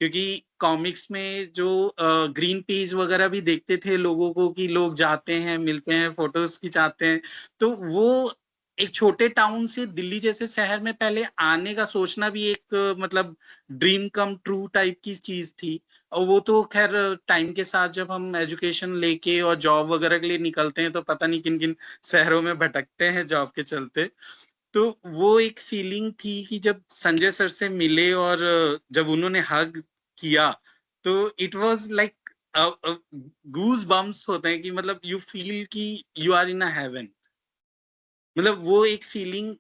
क्योंकि कॉमिक्स में जो ग्रीन पेज वगैरह भी देखते थे लोगों को, कि लोग जाते हैं, मिलते हैं, फोटोज खिंचाते हैं, तो वो एक छोटे टाउन से दिल्ली जैसे शहर में पहले आने का सोचना भी एक मतलब ड्रीम कम ट्रू टाइप की चीज थी। और वो तो खैर टाइम के साथ जब हम एजुकेशन लेके और जॉब वगैरह के लिए निकलते हैं, तो पता नहीं किन किन शहरों में भटकते हैं जॉब के चलते। तो वो एक फीलिंग थी कि जब संजय सर से मिले और जब उन्होंने हग किया, तो it was like goose bumps होते हैं कि मतलब यू फील कि you are in a heaven. मतलब वो एक फीलिंग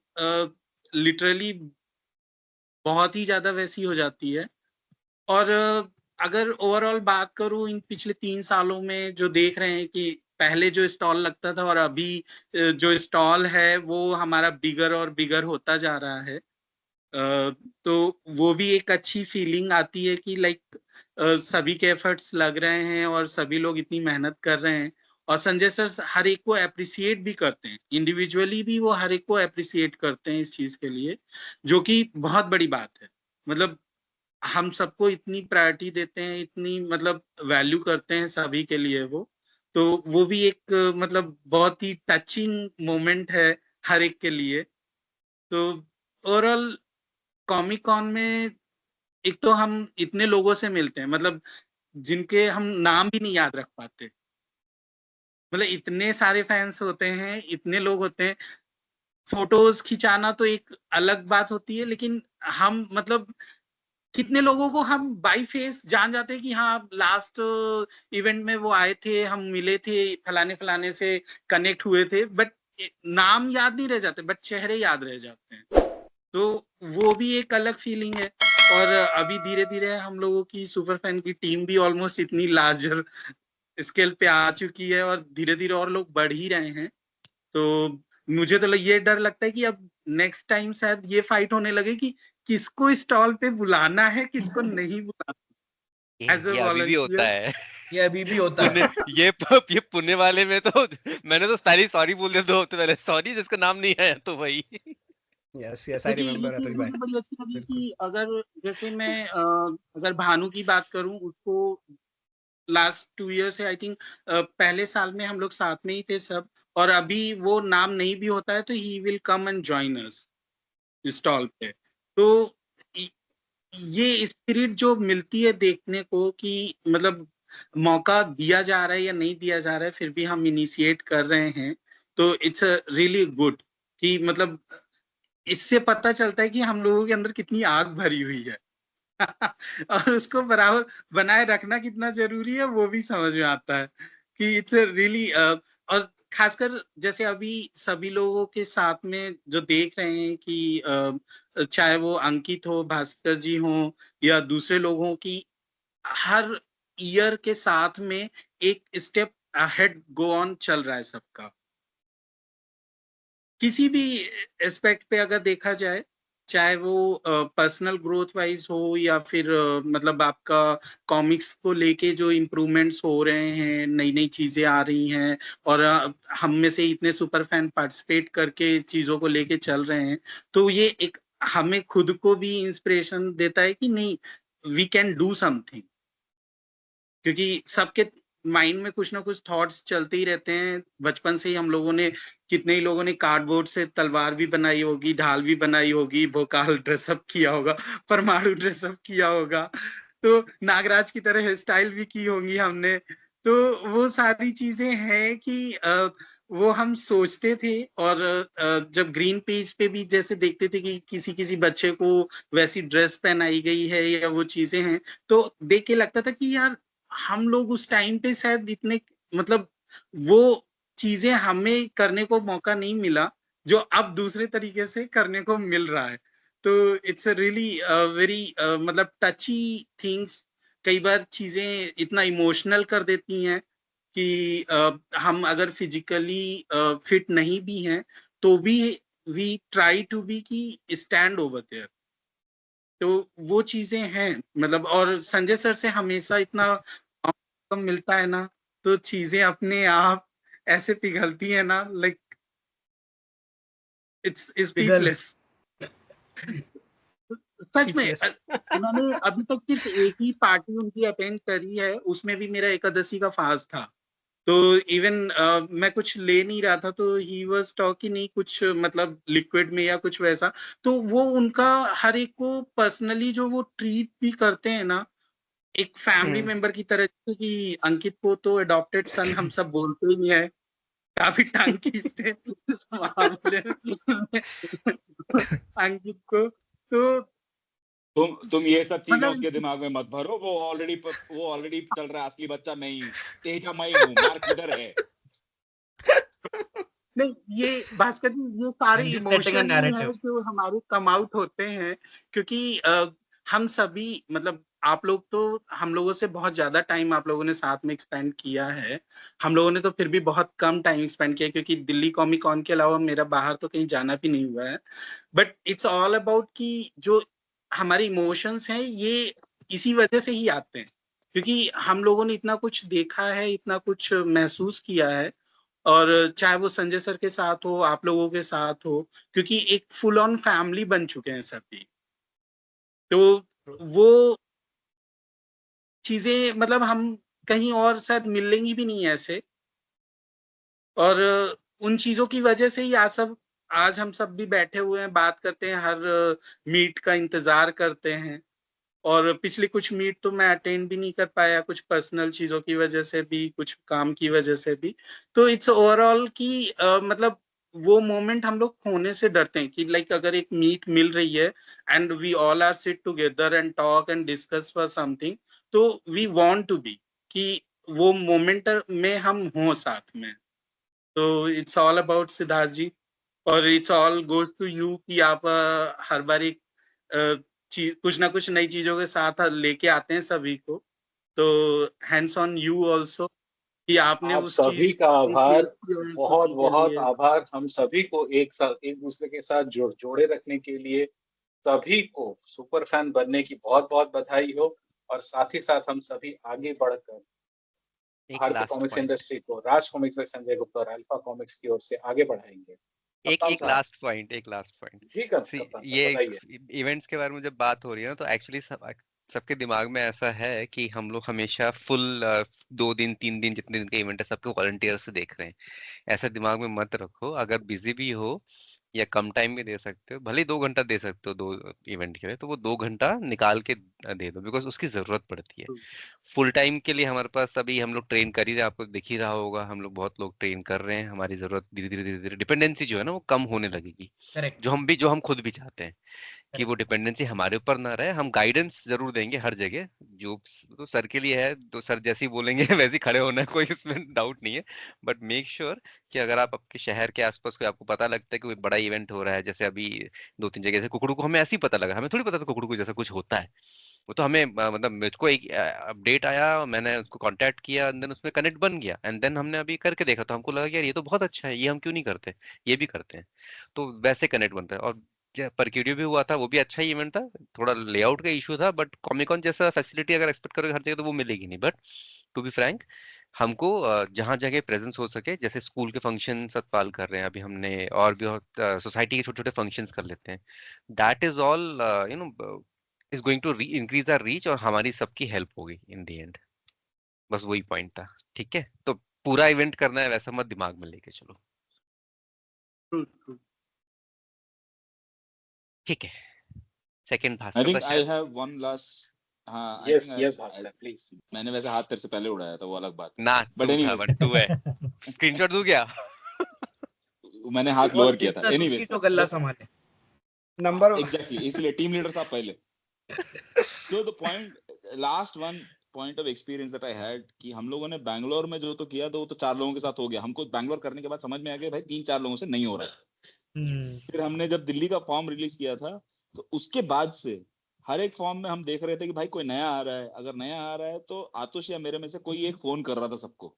लिटरली बहुत ही ज्यादा वैसी हो जाती है। और अगर ओवरऑल बात करूं इन पिछले 3 सालों में जो देख रहे हैं कि पहले जो स्टॉल लगता था और अभी जो स्टॉल है वो हमारा बिगर और बिगर होता जा रहा है, तो वो भी एक अच्छी फीलिंग आती है कि लाइक सभी के एफर्ट्स लग रहे हैं और सभी लोग इतनी मेहनत कर रहे हैं। और संजय सर हर एक को अप्रिसिएट भी करते हैं, इंडिविजुअली भी वो हर एक को अप्रिसिएट करते हैं इस चीज के लिए, जो कि बहुत बड़ी बात है। मतलब हम सबको इतनी प्रायोरिटी देते हैं, इतनी मतलब वैल्यू करते हैं सभी के लिए तो वो भी एक मतलब बहुत ही टचिंग मोमेंट है हर एक के लिए। तो ओवरऑल कॉमिक कॉन में एक तो हम इतने लोगों से मिलते हैं, मतलब जिनके हम नाम भी नहीं याद रख पाते, मतलब इतने सारे फैंस होते हैं, इतने लोग होते हैं। फोटोज खिंचाना तो एक अलग बात होती है, लेकिन हम मतलब कितने लोगों को हम बाई फेस जान जाते हैं कि हाँ लास्ट इवेंट में वो आए थे, हम मिले थे, फलाने फलाने से कनेक्ट हुए थे, बट नाम याद नहीं रह जाते, बट चेहरे याद रह जाते हैं। तो वो भी एक अलग फीलिंग है। और अभी धीरे धीरे हम लोगों की सुपर फैन की टीम भी ऑलमोस्ट इतनी लार्जर स्केल पे आ चुकी है और धीरे धीरे और लोग बढ़ ही रहे हैं। तो मुझे तो ये डर लगता है कि अब नेक्स्ट टाइम शायद ये फाइट होने लगे कि किसको स्टॉल पे बुलाना है, किसको नहीं बुलाना। एज ये अभी भी होता है। ये अभी भी होता है। ये पुणे वाले में तो मैंने तो पहले सॉरी बोल दिया 2 हफ्ते पहले, सॉरी जिसका नाम नहीं आया तो भाई। यस आई रिमेम्बर अतुल भाई। बड़ी अच्छी लगी कि अगर जैसे मैं अगर भानु की बात करूं, उसको लास्ट 2 ईयर से आई थिंक पहले साल में हम लोग साथ में ही थे सब, और अभी वो नाम नहीं भी होता है तो he will come and join us stall पे। तो ये स्पिरिट जो मिलती है देखने को कि मतलब मौका दिया जा रहा है या नहीं दिया जा रहा है, फिर भी हम इनिशिएट कर रहे हैं, तो इट्स रियली गुड कि मतलब इससे पता चलता है कि हम लोगों के अंदर कितनी आग भरी हुई है और उसको बराबर बनाए रखना कितना जरूरी है वो भी समझ में आता है कि इट्स रियली। और खासकर जैसे अभी सभी लोगों के साथ में जो देख रहे हैं कि चाहे वो अंकित हो, भास्कर जी हो या दूसरे लोगों की, हर ईयर के साथ में एक स्टेप अहेड गो ऑन चल रहा है सबका, किसी भी एस्पेक्ट पे अगर देखा जाए, चाहे वो पर्सनल ग्रोथ वाइज हो या फिर मतलब आपका कॉमिक्स को लेके जो इम्प्रूवमेंट्स हो रहे हैं, नई नई चीजें आ रही हैं और हम में से इतने सुपर फैन पार्टिसिपेट करके चीजों को लेके चल रहे हैं, तो ये एक हमें खुद को भी इंस्पिरेशन देता है कि नहीं, वी कैन डू समथिंग। क्योंकि सबके माइंड में कुछ ना कुछ थॉट्स चलते ही रहते हैं। बचपन से ही हम लोगों ने, कितने ही लोगों ने कार्डबोर्ड से तलवार भी बनाई होगी, ढाल भी बनाई होगी, भोकाल ड्रेसअप किया होगा, परमाणु ड्रेसअप किया होगा, तो नागराज की तरह हेयर स्टाइल भी की होंगी हमने। तो वो सारी चीजें हैं कि वो हम सोचते थे, और जब ग्रीन पेज पे भी जैसे देखते थे कि किसी किसी बच्चे को वैसी ड्रेस पहनाई गई है या वो चीजें हैं, तो देख के लगता था कि यार हम लोग उस टाइम पे शायद इतने मतलब वो चीजें हमें करने को मौका नहीं मिला जो अब दूसरे तरीके से करने को मिल रहा है। तो इट्स रियली वेरी मतलब टची थिंग्स। कई बार चीजें इतना इमोशनल कर देती हैं कि हम अगर फिजिकली फिट नहीं भी हैं तो भी वी ट्राई टू बी की स्टैंड ओवर देयर। तो वो चीजें हैं मतलब, और संजय सर से हमेशा इतना मिलता है ना, तो चीजें अपने आप ऐसे पिघलती है ना, लाइक इट्स स्पीचलेस। सच में मैंने अभी तक सिर्फ एक ही पार्टी उनकी अटेंड करी है, उसमें भी मेरा एकादशी का फास्ट था। तो इवन मैं कुछ ले नहीं रहा था तो ही वाज टॉकिंग नहीं कुछ मतलब लिक्विड में या कुछ वैसा, तो वो उनका हर एक को पर्सनली जो वो ट्रीट भी करते हैं ना, एक फैमिली मेंबर की तरह कि अंकित को तो अडॉप्टेड सन हम सब बोलते ही हैं, काफी टांग खींचते अंकित को। तो तुम ये सब चीजें मतलब उसके दिमाग में मत भरो, वो ऑलरेडी चल रहा है, असली बच्चा मैं ही हूँ, तेजा मैं ही हूँ, मार्क किधर है। नहीं, ये भास्कर जी ये सारे इमोशन है जो हमारे कम आउट होते हैं, क्योंकि हम सभी मतलब आप लोग तो हम लोगों से बहुत ज्यादा टाइम आप लोगों ने साथ में स्पेंड किया है, हम लोगों ने तो फिर भी बहुत कम टाइम स्पेंड किया क्योंकि दिल्ली कॉमिक कॉन के अलावा मेरा बाहर तो कहीं जाना भी नहीं हुआ है। बट इट्स ऑल अबाउट कि जो हमारे इमोशंस हैं ये इसी वजह से ही आते हैं क्योंकि हम लोगों ने इतना कुछ देखा है, इतना कुछ महसूस किया है, और चाहे वो संजय सर के साथ हो, आप लोगों के साथ हो, क्योंकि एक फुल ऑन फैमिली बन चुके हैं सभी। तो वो चीजें मतलब हम कहीं और शायद मिलेंगी भी नहीं ऐसे, और उन चीजों की वजह से ही आज हम सब भी बैठे हुए हैं, बात करते हैं, हर मीट का इंतजार करते हैं। और पिछले कुछ मीट तो मैं अटेंड भी नहीं कर पाया, कुछ पर्सनल चीजों की वजह से भी, कुछ काम की वजह से भी। तो इट्स ओवरऑल कि मतलब वो मोमेंट हम लोग खोने से डरते हैं कि लाइक अगर एक मीट मिल रही है and we all are sit together and talk and discuss for something, तो वी वांट टू बी कि वो मोमेंट में हम हों साथ में। तो it's all about Siddharth ji, और it's all goes to you कि आप हर बार एक कुछ ना कुछ नई चीजों के साथ लेके आते हैं सभी को। तो हैंड्स ऑन यू ऑल्सो कि आपने आप उस सभी चीज का को आभार, फेस किया और बहुत सभी के बहुत लिए। आभार। हम सभी को एक साथ एक दूसरे के साथ जोड़े रखने के लिए सभी को सुपर फैन बनने की बहुत बहुत बधाई हो, और साथ ही साथ हम सभी आगे बढ़कर एक भारतीय लास्ट कॉमिक्स पॉइंट, इंडस्ट्री को राज कॉमिक्स में संजय गुप्ता और अल्फा कॉमिक्स की ओर से आगे बढ़ाएंगे। एक कप्तान एक साहब लास्ट पॉइंट, एक लास्ट पॉइंट। जी, सी कप्तान साहब ये बताइए। इवेंट्स के बारे में जब बात हो रही है ना, तो एक्चुअली सबके दिमाग में ऐसा है कि हम लोग हमेशा फुल 2 दिन 3 दिन जितने दिन का इवेंट है सबको वॉलंटियर से देख रहे हैं। ऐसा दिमाग में मत रखो। अगर बिजी भी हो या कम टाइम भी दे सकते हो, भले ही 2 घंटा दे सकते हो 2 इवेंट के लिए, तो वो 2 घंटा निकाल के दे दो, बिकॉज उसकी जरूरत पड़ती है। फुल टाइम के लिए हमारे पास अभी हम लोग ट्रेन कर ही रहे हैं, आपको दिख ही रहा होगा, हम लोग बहुत लोग ट्रेन कर रहे हैं। हमारी जरूरत धीरे धीरे धीरे धीरे डिपेंडेंसी जो है ना वो कम होने लगेगी, करेक्ट जो हम खुद भी चाहते हैं कि वो डिपेंडेंसी हमारे ऊपर ना रहे। हम गाइडेंस जरूर देंगे हर जगह, जो तो सर के लिए है, तो सर जैसे ही बोलेंगे वैसे ही खड़े होना है, कोई उसमें डाउट नहीं है। बट मेक श्योर कि अगर आप आपके शहर के आसपास कोई आपको पता लगता है कि कोई बड़ा इवेंट हो रहा है, जैसे अभी 2-3 जगह से कुकड़ू को हमें ऐसे ही पता लगा, हमें थोड़ी पता था कुकड़ू को जैसा कुछ होता है। वो तो हमें मतलब मुझको एक अपडेट आया, मैंने उसको कांटेक्ट किया, एंड देन उसमें कनेक्ट बन गया, एंड देन हमने अभी करके देखा तो हमको लगा कि यार ये तो बहुत अच्छा है, ये हम क्यों नहीं करते, ये भी करते हैं। तो वैसे कनेक्ट बनता है। और परक्यूडियो भी हुआ था, वो भी अच्छा ही इवेंट था। थोड़ा लेआउट का इशू था, बट कॉमिकॉन जैसा फैसिलिटी अगर एक्सपेक्ट करोगे हर जगह तो वो मिलेगी नहीं। बट टू बी फ्रैंक, हमको जहाँ जगह प्रेजेंस हो सके, जैसे स्कूल के फंक्शन सतपाल कर रहे हैं अभी हमने, और भी सोसाइटी के छोटे छोटे फंक्शंस कर लेते हैं। That is all you know is going to increase our reach, और हमारी सबकी हेल्प होगी इन द एंड। बस वही पॉइंट था। ठीक है, तो पूरा इवेंट करना है वैसा मत दिमाग में लेके चलो। ठीक है, सेकंड आई भास्कर था थिंक आई शायद। Have one last. हाँ, I yes think yes Bhaskar please. मैंने वैसे हाथ तेरे से पहले उड़ाया था, वो अलग बात है। ना बट टू था, एनीवेज बट टू है। स्क्रीनशॉट दूं क्या? मैंने हाथ और लोअर किया था। बिजनेस उसकी एनीवेज तो गल्ला संभाले। नंबर एग्जैक्टली, इसलिए टीम लीडर साहब पहले। So the point, last one point of experience that I had, कि हम लोगों ने बैंगलोर में जो तो किया तो वो तो 4 लोगों के साथ हो गया। हमको बैंगलोर करने के बाद समझ में आ गया भाई 3-4 लोगों से नहीं हो रहा। फिर हमने जब दिल्ली का फॉर्म रिलीज किया था, तो उसके बाद से हर एक फॉर्म में हम देख रहे थे कि भाई कोई नया आ रहा है। अगर नया आ रहा है तो आतुष या मेरे में से कोई एक फोन कर रहा था सबको।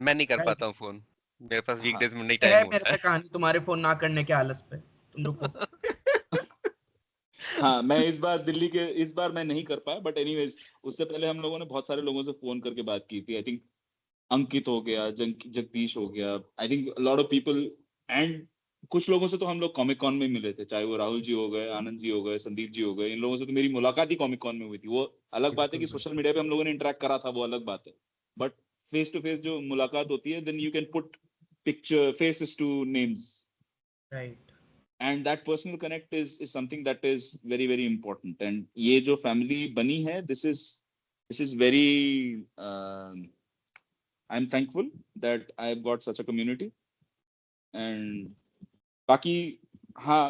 मैं नहीं कर Right. पाता हूँ फोन, मेरे पास हाँ वीकडेज में नहीं है टाइम मेरे होता पे कहानी तुम्हारे फोन ना करने के आलस पे, तुम रुको। हाँ, मैं इस बार मैं नहीं कर पाया। बट एनीवेज, उससे पहले हम लोगों ने बहुत सारे लोगों से फोन करके बात की थी। आई थिंक अंकित हो गया, जगदीश हो गया, I think lot of people. And कुछ लोगों से तो हम लोग कॉमिक कॉन में मिले थे, चाहे वो राहुल जी हो गए, आनंद जी हो गए, संदीप जी हो गए। इन लोगों से तो मेरी मुलाकात ही कॉमिक कॉन में हुई थी। वो अलग बात है कि सोशल मीडिया पे हम लोगों ने इंटरेक्ट करा था, वो अलग बात है। बट फेस टू फेस जो मुलाकात होती है, then you can put picture faces to names, right. and that personal connect is something that is very very important. And ये जो family बनी है, this is very I'm thankful that I've got such a community. And बाकी हाँ,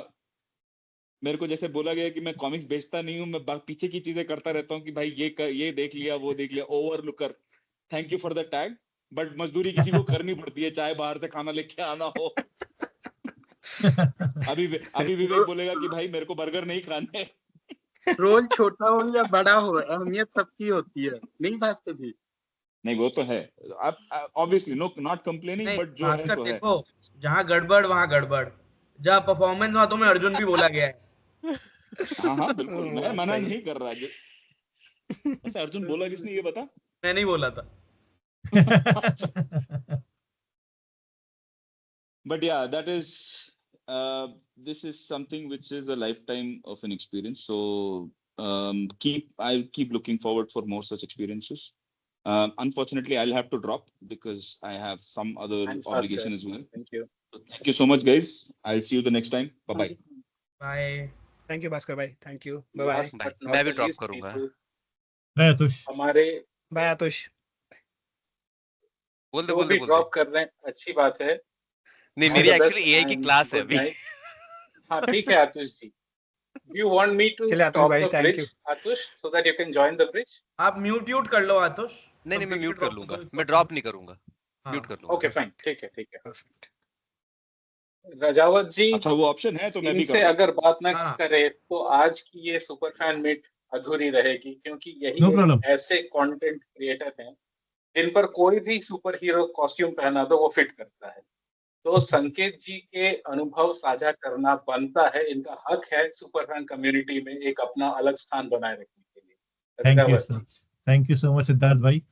मेरे को जैसे बोला गया कि मैं कॉमिक्स बेचता नहीं हूँ, मैं पीछे की चीजें करता रहता हूँ कि भाई ये देख लिया, वो देख लिया, overlooker. Thank you for the tag. But मजदूरी किसी को करनी पड़ती है, चाहे बाहर से खाना लेके आना हो। अभी विवेक बोलेगा कि भाई मेरे को बर्गर नहीं खाने। रोल छोटा हो या बड़ा हो, अहमियत सबकी होती है, नहीं भास्कर जी? नहीं, वो तो है। आप ऑब्वियसली नॉट कंप्लेनिंग, नहीं बट जो है भास्कर सो है। देखो, जहाँ गड़बड़ वहाँ गड़बड़, जहाँ परफॉर्मेंस वहाँ तुम्हें अर्जुन भी बोला गया है। हाँ हाँ बिल्कुल, मैं मना सही। नहीं कर रहा। अच्छा अर्जुन बोला किसने ये बता? मैं नहीं बोला था। But yeah, that is this is something which is a lifetime of an experience. So I'll keep looking forward for more such experiences. Unfortunately, I'll have to drop because I have some other Thanks, obligation Bhaskar. as well. Thank you. So thank you so much, guys. I'll see you the next time. Bye bye. Bye. Thank you Bhaskar भाई, thank you, bye bye. Last bye. but not मैं भी the drop least, करूंगा। people, मैं आतुष। हमारे bye आतुष। बोल दे जो बोल दे भी बोल दे। ड्रॉप कर रहे हैं, अच्छी बात है। नहीं All मेरी the best एक्चुअली एआई की and क्लास है good अभी। night. हाँ ठीक है आतुष जी। You want me to चलिए आतुष stop भाई, the thank bridge, you. Atush, so that you can join the bridge? आप म्यूट कर लो आतुष। नहीं मैं Completely म्यूट कर drop लूंगा, तो मैं ड्रॉप नहीं करूंगा, हाँ। म्यूट कर लूंगा। Okay, fine. ठीक है। परफेक्ट। रजावत जी, अच्छा वो ऑप्शन है तो मैं भी कर इनसे रहा हूँ। अगर बात ना हाँ। करें तो आज की ये सुपर फैन मीट अधूरी रहेगी, क्योंकि यही No एक problem. ऐसे कंटेंट क्रिएटर हैं जिन पर कोई भी सुपर हीरो कॉस्ट्यूम पहना दो वो फिट करता है। तो संकेत जी के अनुभव साझा करना बनता है, इनका हक है सुपर फैन कम्युनिटी में एक अपना अलग स्थान बनाए रखने के लिए। थैंक यू रजावत सर, जी। Thank you so much Siddharth भाई।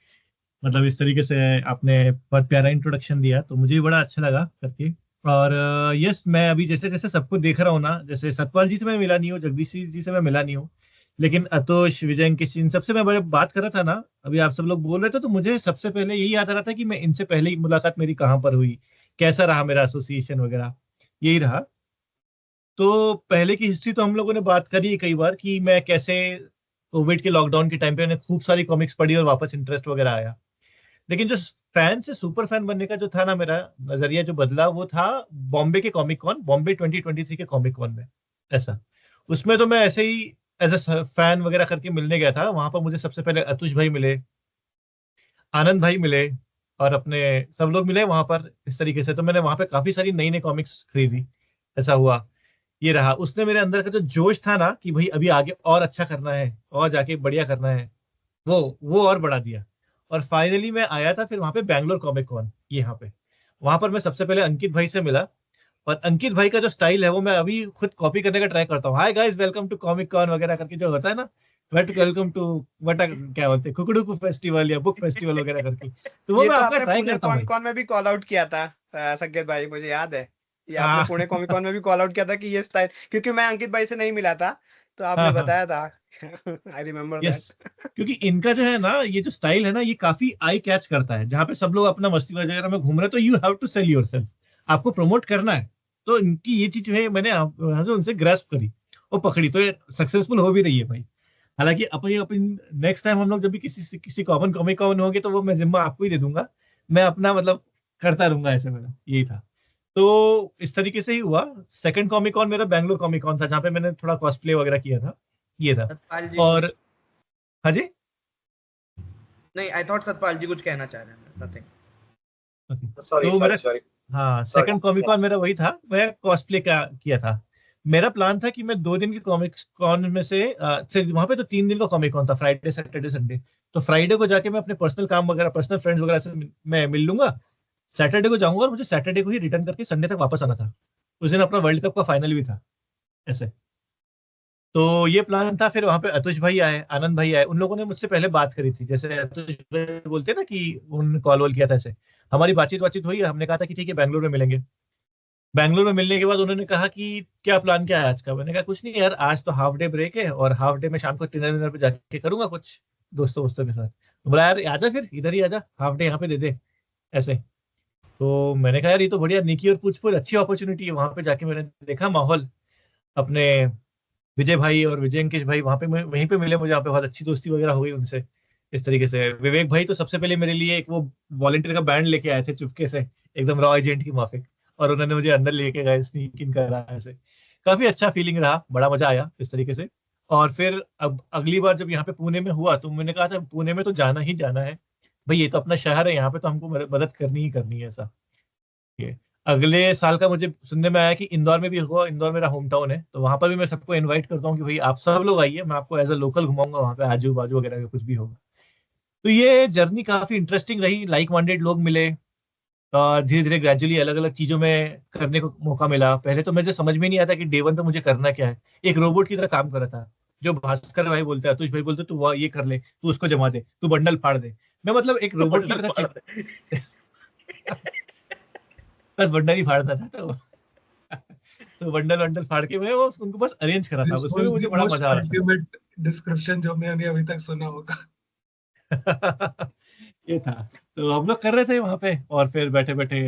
मतलब इस तरीके से आपने बहुत प्यारा इंट्रोडक्शन दिया तो मुझे भी बड़ा अच्छा लगा करके। और यस, मैं अभी जैसे जैसे सबको देख रहा हूँ ना, जैसे सतपाल जी से मैं मिला नहीं हूँ, जगदीश जी से मैं मिला नहीं हूँ, लेकिन अतोष, विजय, किसी इन सबसे मैं जब बात कर रहा था ना, अभी आप सब लोग बोल रहे थे तो मुझे सबसे पहले यही याद आ रहा था कि मैं इनसे पहले ही मुलाकात मेरी कहाँ पर हुई, कैसा रहा मेरा एसोसिएशन वगैरह, यही रहा। तो पहले की हिस्ट्री तो हम लोगों ने बात करी है कई बार कि मैं कैसे कोविड के लॉकडाउन के टाइम पे मैंने खूब सारी कॉमिक्स पढ़ी और वापस इंटरेस्ट वगैरह आया। लेकिन जो फैन से सुपर फैन बनने का जो था ना, मेरा नजरिया जो बदला वो था बॉम्बे के कॉमिक कॉन, बॉम्बे 2023 के कॉमिक कॉन में। ऐसा उसमें तो मैं ऐसे ही एज ए फैन वगैरह करके मिलने गया था। वहां पर मुझे सबसे पहले अतुष भाई मिले, आनंद भाई मिले और अपने सब लोग मिले वहां पर इस तरीके से। तो मैंने वहां पे काफी सारी नई नई कॉमिक्स खरीदी। ऐसा हुआ, ये रहा। उसने मेरे अंदर का जो जोश था ना कि भाई अभी आगे और अच्छा करना है और जाके बढ़िया करना है, वो और बढ़ा दिया। और फाइनली मैं आया था फिर वहां पे बैंगलोर कॉमिक कॉन, यहाँ पे। वहां पर मैं सबसे पहले अंकित भाई से मिला और अंकित भाई का जो स्टाइल है वो मैं अभी खुद कॉपी करने का ट्राई करता हूँ। Hi guys, welcome to comic con वगैरह करके जो होता है ना, वेलकम टू वटा क्या बोलते हैं, कुकड़ू फेस्टिवल या बुक फेस्टिवल वगैरह करके, तो वो ये मैं तो आपका आपने ट्राई पुणे करता हूँ कॉमिक भाई। कॉन में भी कॉल आउट किया था संकेत भाई, मुझे याद है। ये आपने हाँ पुणे कॉमिक कॉन में भी कॉल आउट किया था कि ये स्टाइल, क्योंकि मैं अंकित भाई से नहीं मिला था तो आपने हाँ, बताया था। I remember yes. दैट। क्योंकि इनका जो है ना, ये जो स्टाइल है ना, ये काफी आई कैच करता है। जहाँ पे सब लोग अपना मस्ती वगैरह में घूम रहे हैं तो you have to sell yourself, आपको प्रमोट करना है। तो इनकी ये चीज है, मैंने यहाँ से उनसे ग्रैस्प करी और पकड़ी, तो ये सक्सेसफुल हो भी रही है भाई। हालांकि अपन नेक्स्ट टाइम हम लोग जब भी किसी कॉमन कॉमिक कॉमन होंगे तो वो मैं जिम्मा आपको ही दे दूंगा। मैं अपना मतलब करता रहूंगा, ऐसे मेरा यही था। तो इस तरीके से ही हुआ। सेकंड कॉमिक कॉन मेरा बैंगलोर कॉमिक कॉन था, जहाँ पे मैंने थोड़ा कॉस्प्ले वगैरह किया था, ये था। सतपाल जी और कुछ- हाँ जी, नहीं, आई थॉट सतपाल जी कुछ कहना चाह रहे हैं। नथिंग। सॉरी तो मेरा सॉरी हाँ Sorry. सेकंड कॉमिक कॉन मेरा वही था, मैं कॉस्प्ले का किया था। मेरा प्लान था कि मैं 2 दिन की कॉमिक कॉन में से वहां पे तो 3 दिन का कॉमिक कॉन था, फ्राइडे सैटरडे संडे। तो फ्राइडे को जाके मैं अपने पर्सनल काम वगैरह, पर्सनल फ्रेंड्स वगैरह से मैं मिल लूंगा। सैटरडे को जाऊंगा और मुझे सैटरडे को ही रिटर्न करके संडे तक वापस आना था। उस दिन अपना वर्ल्ड कप का फाइनल भी था, ऐसे। तो ये प्लान था। फिर वहां पे अतुष भाई आए, आनंद भाई आए, उन लोगों ने मुझसे पहले बात करी थी। जैसे अतुष भाई बोलते हैं ना कि उन कॉल वॉल किया था, ऐसे हमारी बातचीत हुई। हमने कहा था कि ठीक है बैंगलोर में मिलेंगे। बैंगलोर में मिलने के बाद उन्होंने कहा कि क्या प्लान क्या है आज का। मैंने कहा कुछ नहीं यार, आज तो हाफ डे ब्रेक है और हाफ डे में शाम को डिनर पे जाके करूंगा कुछ दोस्तों के साथ। तो बोला यार आजा, फिर इधर ही आजा, हाफ डे यहाँ पे दे दे, ऐसे। तो मैंने कहा यार ये तो बढ़िया, निकी और पूछ अच्छी अपॉर्चुनिटी है। वहां पे जाके मैंने देखा माहौल, अपने विजय भाई और विजय अंकेश भाई वहां पे वहीं पे मिले मुझे। वहाँ पे बहुत अच्छी दोस्ती वगैरह हो गई उनसे इस तरीके से। विवेक भाई तो सबसे पहले मेरे लिए एक वो वॉलंटियर का बैंड लेके आए थे चुपके से, एकदम रॉ एजेंट की माफिक, और उन्होंने मुझे अंदर लेके गए, स्नीक इन करा ऐसे। काफी अच्छा फीलिंग रहा, बड़ा मजा आया इस तरीके से। और फिर अब अगली बार जब यहाँ पे पुणे में हुआ तो मैंने कहा था पुणे में तो जाना ही जाना है भाई, ये तो अपना शहर है, यहाँ पे तो हमको मदद करनी ही करनी है, ऐसा। ये अगले साल का मुझे सुनने में आया कि इंदौर में भी होगा। इंदौर मेरा होम टाउन है, तो वहां पर भी मैं सबको इनवाइट करता हूँ कि भाई आप सब लोग आइए, मैं आपको एज अ लोकल घुमाऊंगा वहां पे, आजू बाजू वगैरह कुछ भी होगा। तो ये जर्नी काफी इंटरेस्टिंग रही, लाइक माइंडेड लोग मिले और धीरे धीरे ग्रेजुअली अलग अलग चीजों में करने को मौका मिला। पहले तो मुझे समझ में नहीं आता कि डे वन पे मुझे करना क्या है, एक रोबोट की तरह काम कर रहा था। जो भास्कर भाई बोलते हैं, अतुष भाई बोलते हैं, तू ये कर ले, तू उसको जमा दे, तू बंडल फाड़ दे। मैं मतलब एक रोबोट की तरह बस बंडल ही फाड़ता था। तो बंडल वंडल फाड़ के मैं वो उनको बस अरेंज करा था, उसमें भी मुझे बड़ा मजा आ रहा था। अल्टीमेट डिस्क्रिप्शन जो मैंने अभी तक सुना होगा। ये था, तो हम लोग कर रहे थे वहां पे, और फिर बैठे बैठे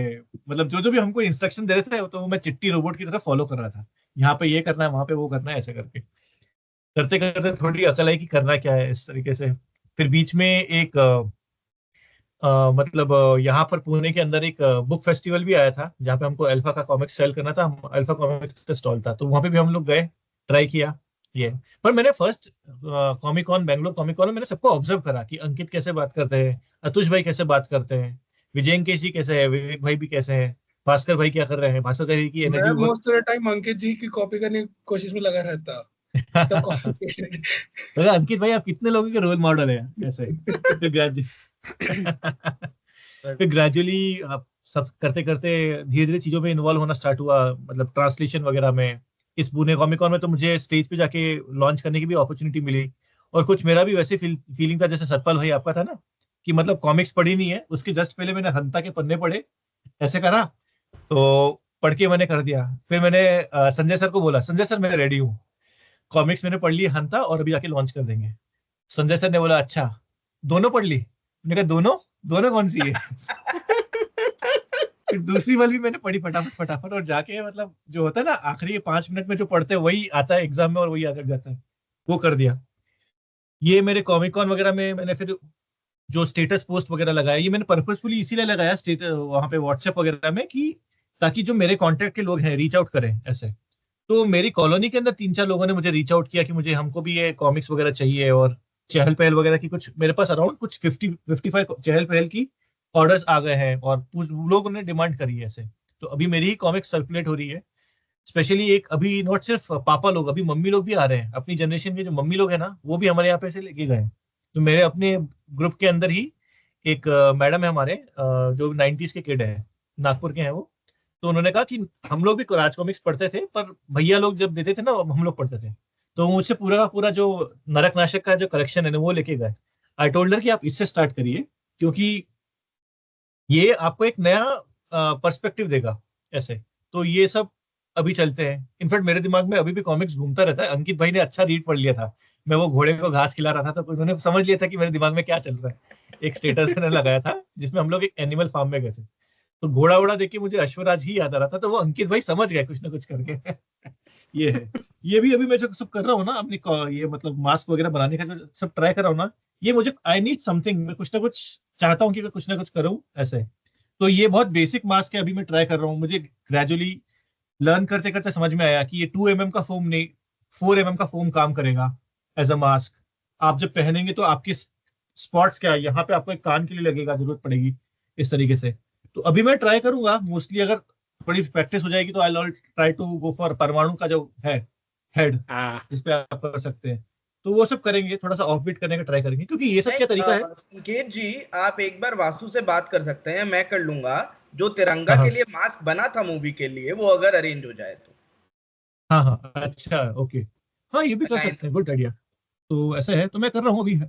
मतलब जो भी हमको इंस्ट्रक्शन दे रहे थे तो मैं चिट्टी रोबोट की तरह फॉलो कर रहा था। यहाँ पे ये करना है, वहां पे वो करना है, ऐसे करके करते करते थोड़ी अकल आई कि करना क्या है इस तरीके से। फिर बीच में एक मतलब यहाँ पर पुणे के अंदर एक बुक फेस्टिवल भी आया था, जहाँ पे हमको अल्फा का कॉमिक्स सेल करना था। अल्फा कॉमिक्स का स्टॉल था, तो वहां पे भी हम लोग गए, ट्राई किया ये। पर मैंने first comic con, Bangalore comic con में मैंने सबको ऑब्जर्व करा कि अंकित कैसे बात करते हैं, अतुष भाई कैसे बात करते हैं, विजयंकेश जी कैसे है, विवेक भाई भी कैसे हैं, भास्कर भाई क्या कर रहे हैं, भास्कर भाई की एनर्जी। मैं मोस्ट ऑफ द टाइम अंकित जी की कॉपी करने की कोशिश में लगा रहता। तो अंकित भाई आप कितने लोगों के रोल मॉडल है कैसे। फिर ग्रेजुअली आप सब करते करते धीरे धीरे चीजों में इन्वॉल्व होना स्टार्ट हुआ, मतलब ट्रांसलेशन वगैरह में। इस पुणे कॉमिक कॉन में तो मुझे स्टेज पे जाके लॉन्च करने की भी अपॉर्चुनिटी मिली, और कुछ मेरा भी वैसे फीलिंग था जैसे सतपाल भाई आपका था ना, कि मतलब कॉमिक्स पढ़ी नहीं है, उसके जस्ट पहले मैंने हंता के पन्ने पढ़े, ऐसे करा, तो पढ़ के मैंने कर दिया। फिर मैंने संजय सर को बोला, संजय सर मैं रेडी हूँ, कॉमिक्स मैंने पढ़ ली हंता, और अभी जाके लॉन्च कर देंगे। संजय सर ने बोला अच्छा दोनों पढ़ ली। मैंने कहा दोनों दोनों कौन सी है। फिर दूसरी वाली भी मैंने पढ़ी फटाफट, और जाके मतलब जो होता है ना आखिरी 5 मिनट में जो पढ़ते हैं वही आता है एग्जाम में, और वही याद रख जाता है, वो कर दिया। ये मेरे कॉमिक कॉन वगैरह में मैंने फिर जो स्टेटस पोस्ट वगैरह लगाया, ये मैंने पर्पसफुली इसीलिए लगाया वहां पे व्हाट्सएप वगैरह में, कि ताकि जो मेरे कॉन्टेक्ट के लोग हैं रीच आउट करें ऐसे। तो मेरी कॉलोनी के अंदर 3-4 लोगों ने मुझे रीच आउट किया कि मुझे हमको भी ये कॉमिक्स वगैरह चाहिए, और चहल पहल वगैरह की कुछ मेरे पास अराउंड कुछ 50-55 चहल पहल की ऑर्डर्स आ गए हैं, और लोगों ने डिमांड करी है ऐसे। तो अभी मेरी ही कॉमिक्स सर्कुलेट हो रही है, स्पेशली एक अभी नॉट सिर्फ पापा लोग, अभी मम्मी लोग भी आ रहे हैं। अपनी जनरेशन के जो मम्मी लोग हैं ना, वो भी हमारे यहाँ पे से लेके गए। तो मेरे अपने ग्रुप के अंदर ही एक मैडम है हमारे, जो 90s के किड है, नागपुर के हैं वो। तो उन्होंने कहा कि हम लोग भी राज कॉमिक्स पढ़ते थे, पर भैया लोग जब देते थे ना हम लोग पढ़ते थे। तो मुझसे पूरा का पूरा जो नरक नाशक का जो कलेक्शन है ना वो लेके गए। आई टोल्ड हर कि आप इससे स्टार्ट करिए, क्योंकि ये आपको एक नया पर्सपेक्टिव देगा ऐसे। तो ये सब अभी चलते हैं। इनफैक्ट मेरे दिमाग में अभी भी कॉमिक्स घूमता रहता है। अंकित भाई ने अच्छा रीड पढ़ लिया था, मैं वो घोड़े को घास खिला रहा था, तो उन्होंने समझ लिया था कि मेरे दिमाग में क्या चल रहा है। एक स्टेटस मैंने लगाया था जिसमें हम लोग एक एनिमल फार्म में गए थे, तो घोड़ा वोड़ा देख के मुझे अश्वराज ही याद आ रहा था। तो वो अंकित भाई समझ गए कुछ ना कुछ करके। ये है, ये भी अभी मैं जो सब कर रहा हूँ ना अपनी ये मतलब मास्क वगैरह बनाने का जो सब ट्राई कर रहा हूँ ना, ये मुझे आई नीड समथिंग, मैं कुछ ना कुछ चाहता हूँ कि कुछ ना कुछ करूँ ऐसे। तो ये बहुत बेसिक मास्क है, अभी मैं ट्राई कर रहा हूँ। मुझे ग्रेजुअली लर्न करते करते समझ में आया कि ये 2 mm का फोम नहीं 4 mm का फोम काम करेगा एज अ मास्क। आप जब पहनेंगे तो आपकी स्पॉट्स क्या है, यहाँ पे आपको एक कान के लिए लगेगा, जरूरत पड़ेगी इस तरीके से। तो अभी मैं ट्राई करूंगा, मोस्टली अगर थोड़ी प्रैक्टिस हो जाएगी तो I will try to go for परमाणु का जो है हेड, जिसपे आप कर सकते हैं। तो वो सब करेंगे, थोड़ा सा ऑफ बीट करने का ट्राई करेंगे, क्योंकि ये सब क्या तरीका है। संकेत जी आप एक बार वासु से बात कर सकते हैं, मैं कर लूंगा। जो तिरंगा के लिए मास्क बना था मूवी के लिए, वो अगर अरेंज हो जाए तो। हाँ अच्छा ओके, हाँ ये भी कर सकते हैं, गुड आइडिया। तो ऐसा है, तो मैं कर रहा हूँ अभी।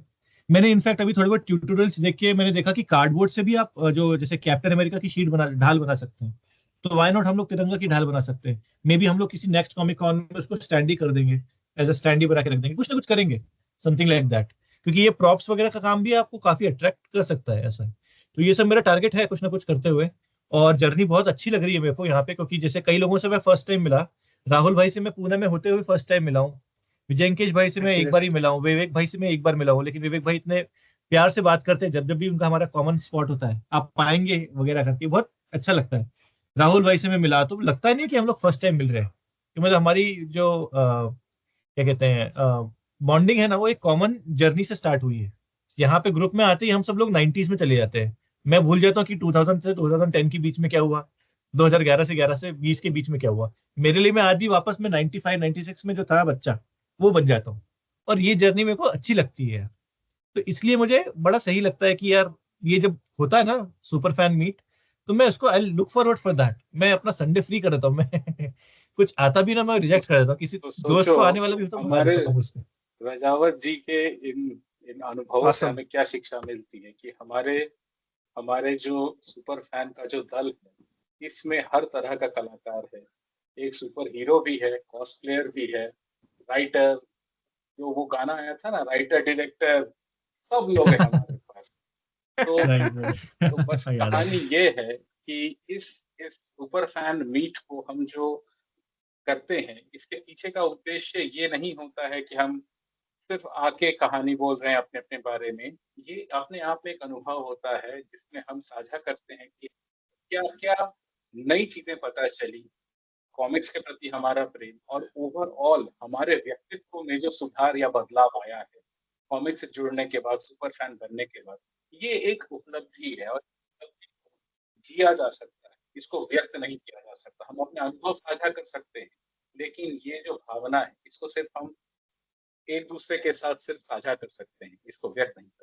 मैंने इनफैक्ट अभी थोड़े बहुत ट्यूटोरियल्स देख के मैंने देखा कि कार्डबोर्ड से भी आप जो जैसे कैप्टन अमेरिका की शीट ढाल बना सकते हैं। तो वाई नॉट हम लोग तिरंगा की ढाल बना सकते हैं। मे बी हम लोग किसी नेक्स्ट कॉमिक कॉन में उसको स्टैंडी कर देंगे, एज अ स्टैंडी बना के रख देंगे, कुछ ना कुछ करेंगे, समथिंग लाइक दैट। क्योंकि ये प्रॉप्स वगैरह का काम भी आपको काफी अट्रैक्ट कर सकता है ऐसा। तो ये सब मेरा टारगेट है, कुछ ना कुछ करते हुए। और जर्नी बहुत अच्छी लग रही है मेरे को यहाँ पे, क्योंकि जैसे कई लोगों से मैं फर्स्ट टाइम मिला। राहुल भाई से मैं पुणे में होते हुए फर्स्ट टाइम मिला हूँ, विजयंकेश भाई से मैं एक बार ही मिला हूँ, विवेक भाई से मैं एक बार मिला हूँ। लेकिन विवेक भाई इतने प्यार से बात करते हैं, जब भी उनका हमारा कॉमन स्पॉट होता है आप पाएंगे वगैरह करके, बहुत अच्छा लगता है। राहुल भाई से मैं मिला तो लगता ही नहीं कि हम लोग फर्स्ट टाइम मिल रहे हैं, कि मतलब हमारी जो क्या कहते हैं बॉन्डिंग है ना, वो एक कॉमन जर्नी से स्टार्ट हुई है। यहाँ पे ग्रुप में आते ही हम सब लोग 90s में चले जाते हैं। मैं भूल जाता हूँ कि 2000 से 2010 के बीच में क्या हुआ, 2011 से 11 से 20 के बीच में क्या हुआ। मेरे लिए मैं आज भी वापस में 95-96 में जो था बच्चा, वो बन जाता हूँ। और ये जर्नी मेरे को अच्छी लगती है। तो इसलिए मुझे बड़ा सही लगता है कि यार ये जब होता है ना सुपर फैन मीट, तो मैं उसको I look forward for that. मैं अपना संडे फ्री कर देता हूँ। मैं कुछ आता भी ना, मैं रिजेक्ट कर देता हूँ। किसी दोस्त को आने वाला भी होता है, हमारे रजावत जी के इन इन अनुभवों से Awesome. हमें क्या शिक्षा मिलती है कि हमारे हमारे जो सुपर फैन का जो दल है इसमें हर तरह का कलाकार है। एक सुपर हीरो भी है, कॉस्प्लेयर भी है, राइटर, जो वो गाना आया था ना, राइटर डायरेक्टर, सब लोग हैं हमारे पास। तो तो बस याद कहानी है। ये है कि इस सुपर फैन मीट को हम जो करते हैं, इसके पीछे का उद्देश्य ये नहीं होता है कि हम सिर्फ आके कहानी बोल रहे हैं अपने-अपने बारे में। ये अपने आप में एक अनुभव होता है जिसमें हम साझा करते हैं कि क्या-क्या नई चीज़ें पता चली, कॉमिक्स के प्रति हमारा प्रेम और ओवरऑल हमारे व्यक्तित्व में जो सुधार या बदलाव आया है, कॉमिक्स से जुड़ने के बाद, सुपर फैन बनने के बाद, ये एक उपलब्धि है और उपलब्धि को जिया जा सकता है, इसको व्यक्त नहीं किया जा सकता। हम अपने अनुभव साझा कर सकते हैं, लेकिन ये जो भावना है, इसको सिर्फ हम एक-दूसरे के साथ सिर्फ साझा कर सकते हैं, इसको व्यक्त नहीं कर